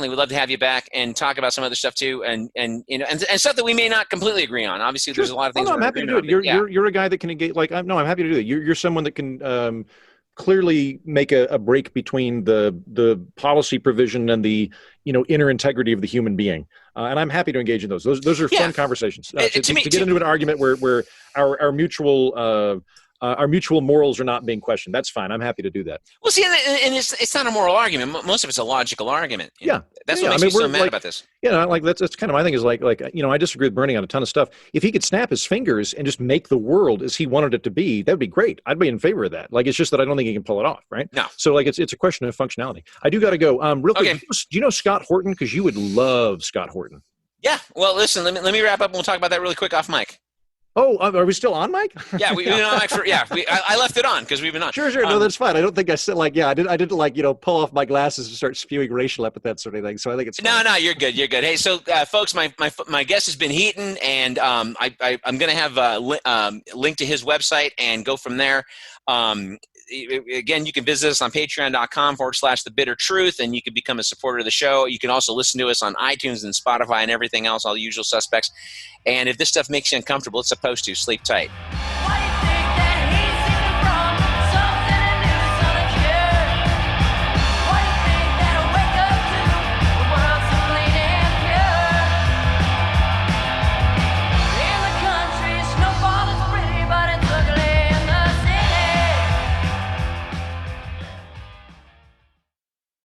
would love to have you back and talk about some other stuff too, and stuff that we may not completely agree on. Obviously, there's a lot of things. I'm happy to do it. You're a guy that can engage. I'm happy to do that. You're someone that can clearly make a break between the policy provision and the inner integrity of the human being, and I'm happy to engage in those. Those are fun conversations. To get into an argument where our mutual our mutual morals are not being questioned. That's fine. I'm happy to do that. Well, see, and it's not a moral argument. Most of it's a logical argument. Yeah. That's what makes me so mad about this. Like that's kind of my thing is like I disagree with Bernie on a ton of stuff. If he could snap his fingers and just make the world as he wanted it to be, that'd be great. I'd be in favor of that. Like, it's just that I don't think he can pull it off, right? No. So like it's a question of functionality. I do got to go. Real quick. Okay. Do you know Scott Horton? Because you would love Scott Horton. Yeah. Well, listen. Let me wrap up, and we'll talk about that really quick off mic. Oh, are we still on mic? Yeah, we've been on mic for I left it on because we've been on. Sure. No, that's fine. I don't think I said I didn't pull off my glasses and start spewing racial epithets or anything. So I think it's fine. No, you're good. Hey, so folks, my guest has been Heaton, and I'm going to have a link to his website and go from there. Again, you can visit us on patreon.com/The Bitter Truth, and you can become a supporter of the show. You can also listen to us on iTunes and Spotify and everything else, all the usual suspects. And if this stuff makes you uncomfortable, it's supposed to. Sleep tight.